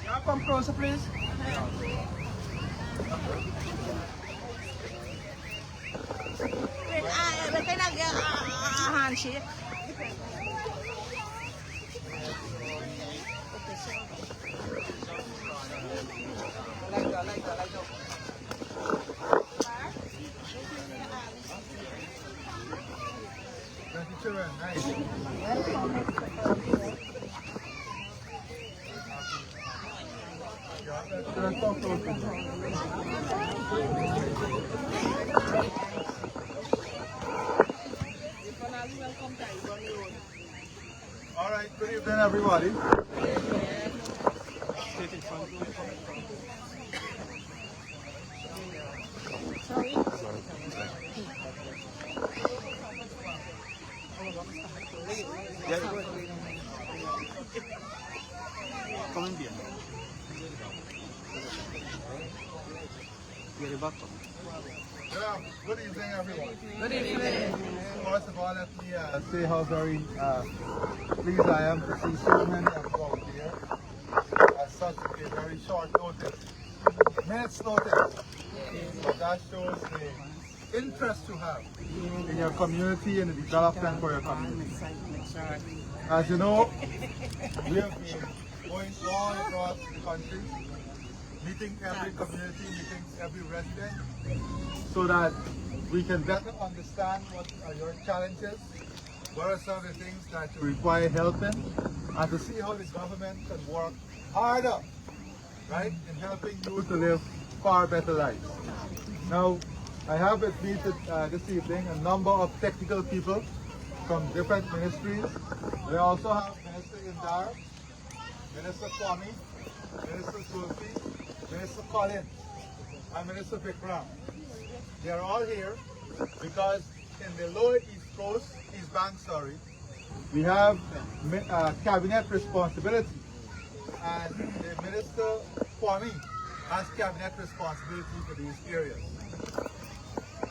Y'all come closer, please. We can get a handshake. All right, good evening, everybody. Come in here. Get it back. Yeah, good evening, everyone. Good evening. First of all, let me say how very pleased I am to see so many of you out here at such a very short notice. Minutes notice. So that shows the interest you have in your community and the development for your community. As you know, we have been going all across the country, meeting every community, meeting every resident, so that we can better understand what are your challenges, what are some of the things that you require help in, and to see how the government can work harder, right, in helping you to live far better lives. Now, I have with me this evening a number of technical people from different ministries. We also have Minister Indar, Minister Kwame, Minister Soesdyke, Minister Colin, and Minister Vikram. They are all here because in the lower East Bank, we have cabinet responsibility, and the Minister Kwame has cabinet responsibility for these areas.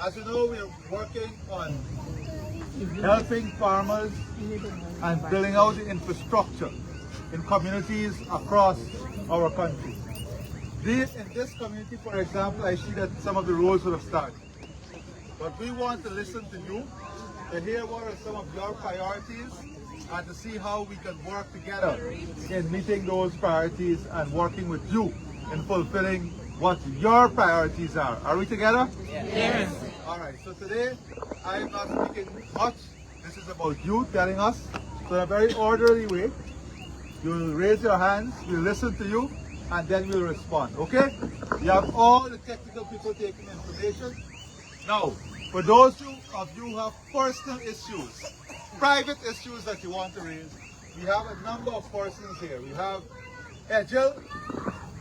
As you know, we are working on helping farmers and building out the infrastructure in communities across our country. In this community, for example, I see that some of the roads would have started. But we want to listen to you, to hear what are some of your priorities, and to see how we can work together in meeting those priorities and working with you in fulfilling what your priorities are. Are we together? Yes. All right, so today I am not speaking much. This is about you telling us. So in a very orderly way, you will raise your hands, we'll listen to you, and then we'll respond, okay? You have all the technical people taking information. Now, for those of you who have personal issues, private issues that you want to raise, we have a number of persons here. We have Ejil,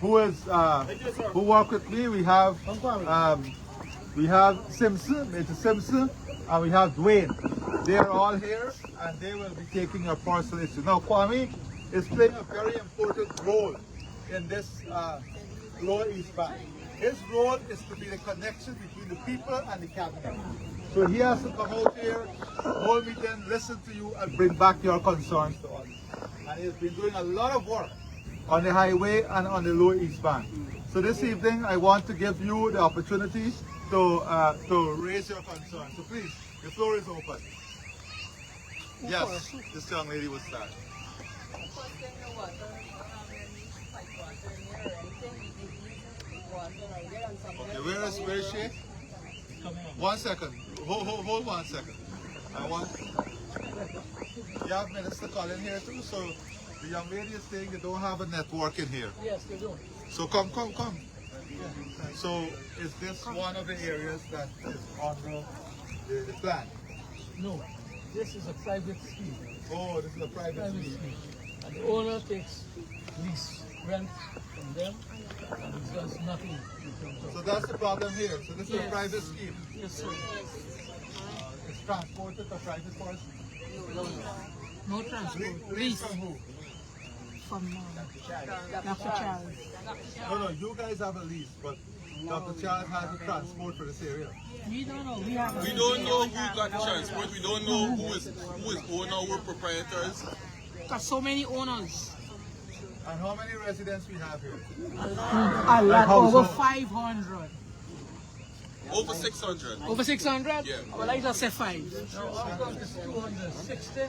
who work with me. We have Simpson, Mr. Simpson, and we have Dwayne. They are all here, and they will be taking your personal issue. Now, Kwame is playing a very important role in this Lower East Bank. His role is to be the connection between the people and the cabinet. So he has to come out here, hold meeting, listen to you, and bring back your concerns to us. And he's been doing a lot of work on the highway and on the Lower East Bank. So this evening, I want to give you the opportunity to raise your concerns. So please, the floor is open. Yes, this young lady will start. Okay, where is she? 1 second. Hold 1 second. You have Minister Colin here too, so the young lady is saying they don't have a network in here. Yes, they do. So come. So is this one of the areas that is under the plan? No, this is a private scheme. Oh, this is a private scheme. And the owner takes lease, rent from them, and he does nothing. So that's the problem here. So this is a private scheme. Yes, sir. It's transported to private person. No transport. Lease from who? From Dr. Charles. No, you guys have a lease, but Dr. Charles has the transport for this area. We don't know. We don't know who got the transport. We don't know who is owner, who are proprietors. Got so many owners. And how many residents we have here? A lot, over 500. Over 600. Over 600? Yeah. Well, I just say 5. No, I've got this 260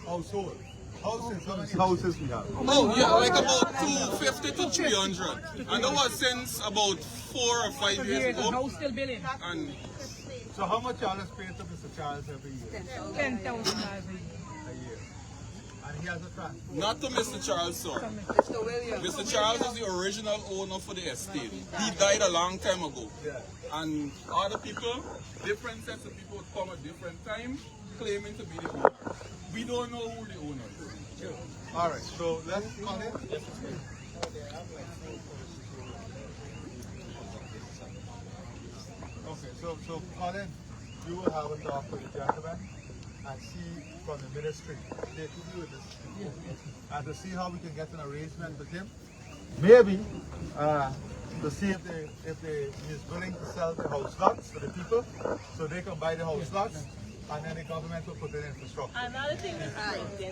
Households. Houses, how many houses we have? Oh, yeah, like about 250 to 300. And that was since about 4 or 5 years The ago. house still building. And So how much y'all is paid to Mr. Charles every year? 10,000 every year. A year. And he has a transport. not to Mr. Charles, sir. Mr. Charles is the original owner for the estate. He died a long time ago. Yeah. And other people, different sets of people would come at different times claiming to be the owner. We don't know who the owner is. All right, so let's call it. Okay, so Colin, you will have a talk with the gentleman and see from the ministry. They could do this. And to see how we can get an arrangement with him. Maybe to see if he is willing to sell the house lots to the people so they can buy the house lots. And then the government will put it in infrastructure. Another thing is they were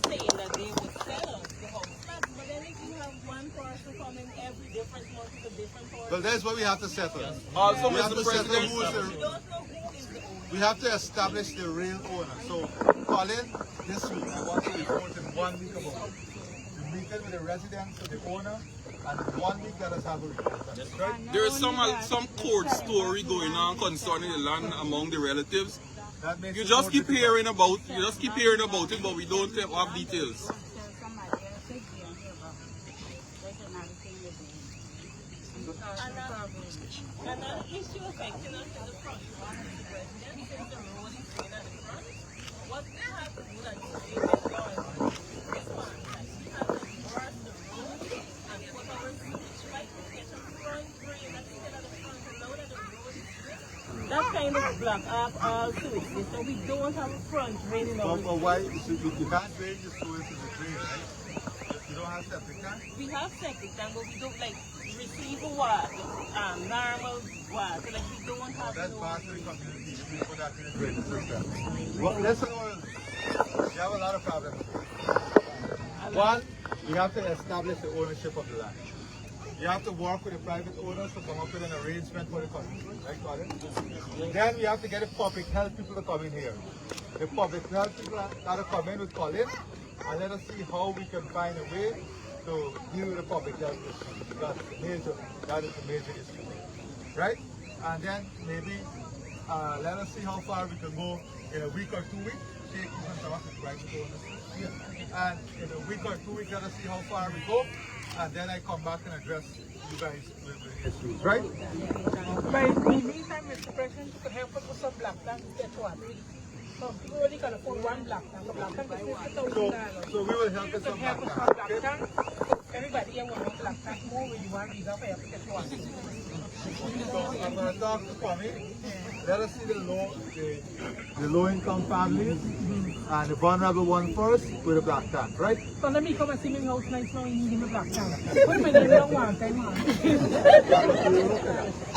saying that they would sell the house flat, but then if you have one person coming every different month to different parts. Well, that's what we have to settle. Also, we have to Mr. settle President, who is the, We don't know who is the owner. we have to establish the real owner. So, Colin, this week, I want to report in 1 week about it. You meet with the residents of the owner, and in 1 week let us have a report. Right? there is some court story going on concerning the land among the relatives. That makes You it just more keep difficult. hearing about it, but we don't have details. Another issue affecting us in the front, Mr. President, since the road is going at the front, what we have to do that is really respond that we have to burst the road and put our sewage pipe to get the front drain that's still at the front and now that the road is good. That kind of block off all sewage system. We don't have a front drain in our But why? So you can't drain the sewage in the drain, right? You don't have septic tank? We have septic tank, but we don't like receive water, normal water. Like we don't have That's no. part of the community. If you put that in the drainage system. Well, listen, you have a lot of problems. One, you have to establish the ownership of the land. You have to work with the private owners to come up with an arrangement for the community, right, Colin? Then we have to get the public health people to come in here. The public health people got to come in with Colin, and let us see how we can find a way to deal with the public health issue. That is a major issue, right? And then maybe let us see how far we can go in a week or 2 weeks. Take even talk with private owners. And in a week or 2 weeks, let us see how far we go. And then I come back and address you guys with the issues, right? But in the meantime, Mr. President, you could help us with some black tank to get what? So people only can afford one black tank. A black tank is $50,000. So we will help You with could some help us black with tank, black tank. Everybody here wants a black tank more when you want these up here to get what? So I'm going to talk to Kwame. Let us see the low-income families and the vulnerable one first with the black tank, right? So let me come and see my house nice now and need him a black tank. Put my name down one time, man.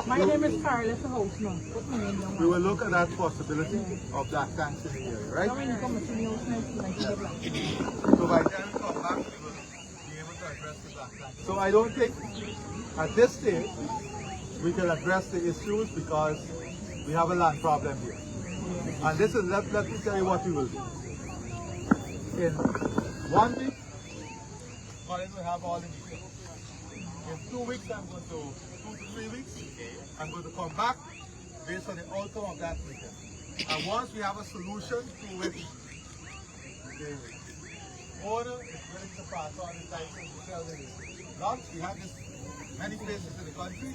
My name is Carlos, the house now. Put my name down We one will look at that possibility of black tanks in the area, time. right? Now when you come and see my house nice and I see the black tank. So by the time we come back, we will be able to address the black tank. So I don't think at this stage we can address the issues because we have a land problem here. And this is, let me tell you what we will do. In 1 week, Colin will have all the details. In 2 weeks, I'm going to, 2 to 3 weeks, I'm going to come back based on the outcome of that meeting. And once we have a solution to which the owner is willing to pass on the title to sell the lots, we have this many places in the country,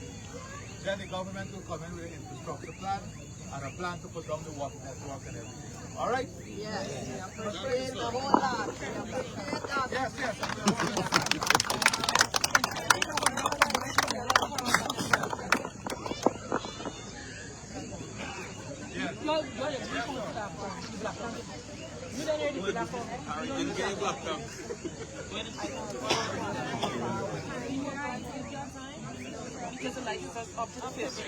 then the government will come in with an infrastructure plan and a plan to put down the water network and everything. All right? Yes, appreciate the whole lot. Yes, yes. No, you don't need to black tank. You don't need to black tank. You get black tank. Because the light is up to the 50.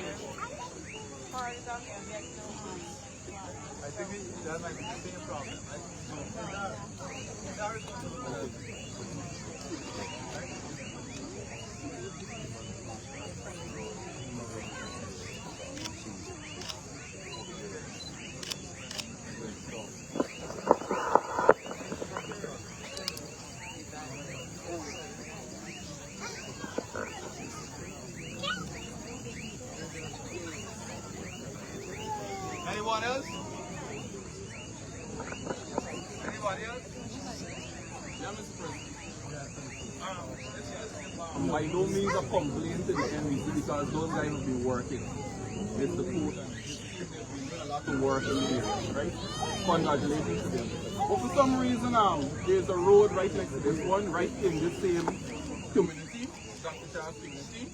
I think that might be the same problem. Anyone else? Anybody else? Yeah, Mr. President. By no means a complaint to the NBC because those guys have been working. It's the food and they've been doing a lot of work in the area, right? Congratulations to them. But for some reason, there's a road right next to this one, right in the same community, Dr. Charles community.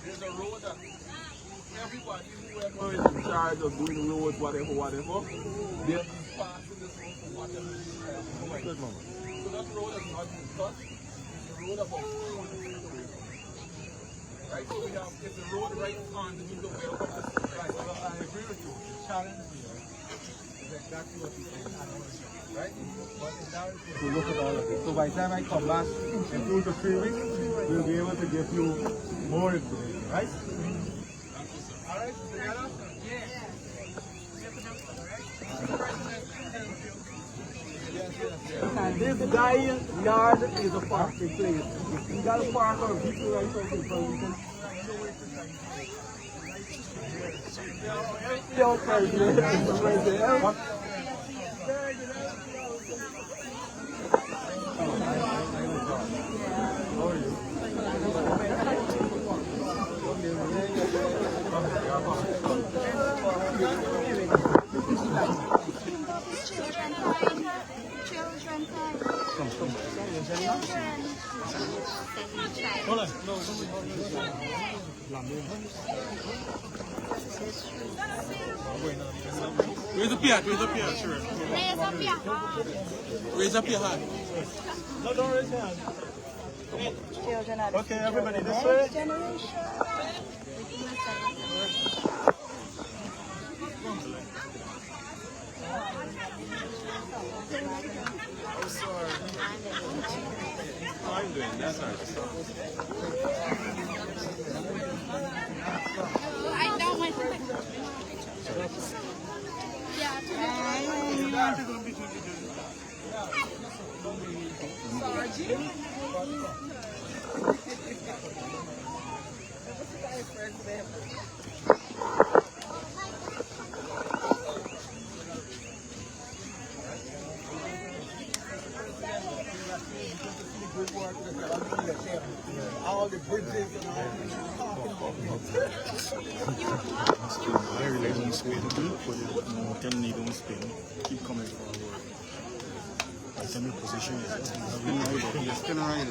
There's a road that everybody, whoever is in charge of doing the roads, whatever, they've been passing this road for whatever reason. So that road has not been touched. It's a road about 400 feet away. Right, so we have, it's a road right underneath the well of the city. Right, well, I agree with you. The challenge here is exactly what you said. Right? But in that to look at all of it. So by the time I come back in 2 to 3 weeks, we'll be able to give you more information, right? All right, together? This guy yard is a parking place. You got to park our vehicle right out in front of Yo, President. Hold on. Raise up your hand, sure. Raise up your hand. No, don't raise your hand. Okay, everybody, this way. I'm sorry. How are you doing? That's right. I don't want to. All the bridges and all I really don't spin, but can need don't spin. Keep coming forward. I tell me position is spin right.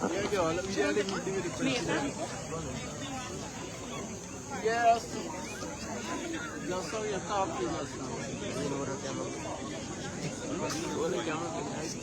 Here you go. Let me get a meeting with the president. Yes. Just how you talk to us now. You know what the camera is. What the camera is.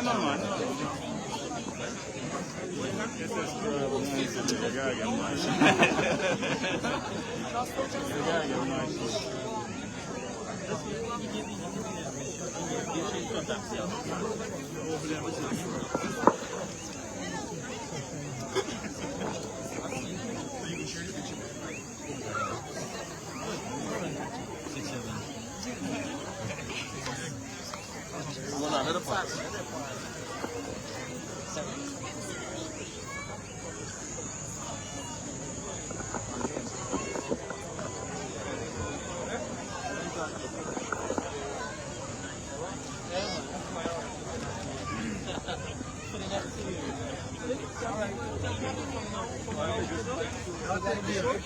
No, man. Another part.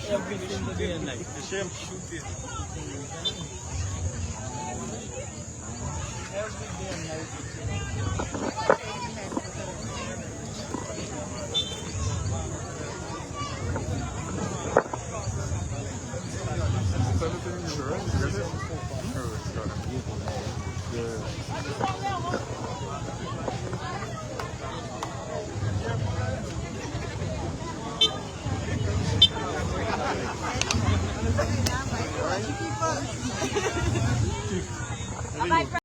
Everything day and night. The same shooting. Every day and night. People.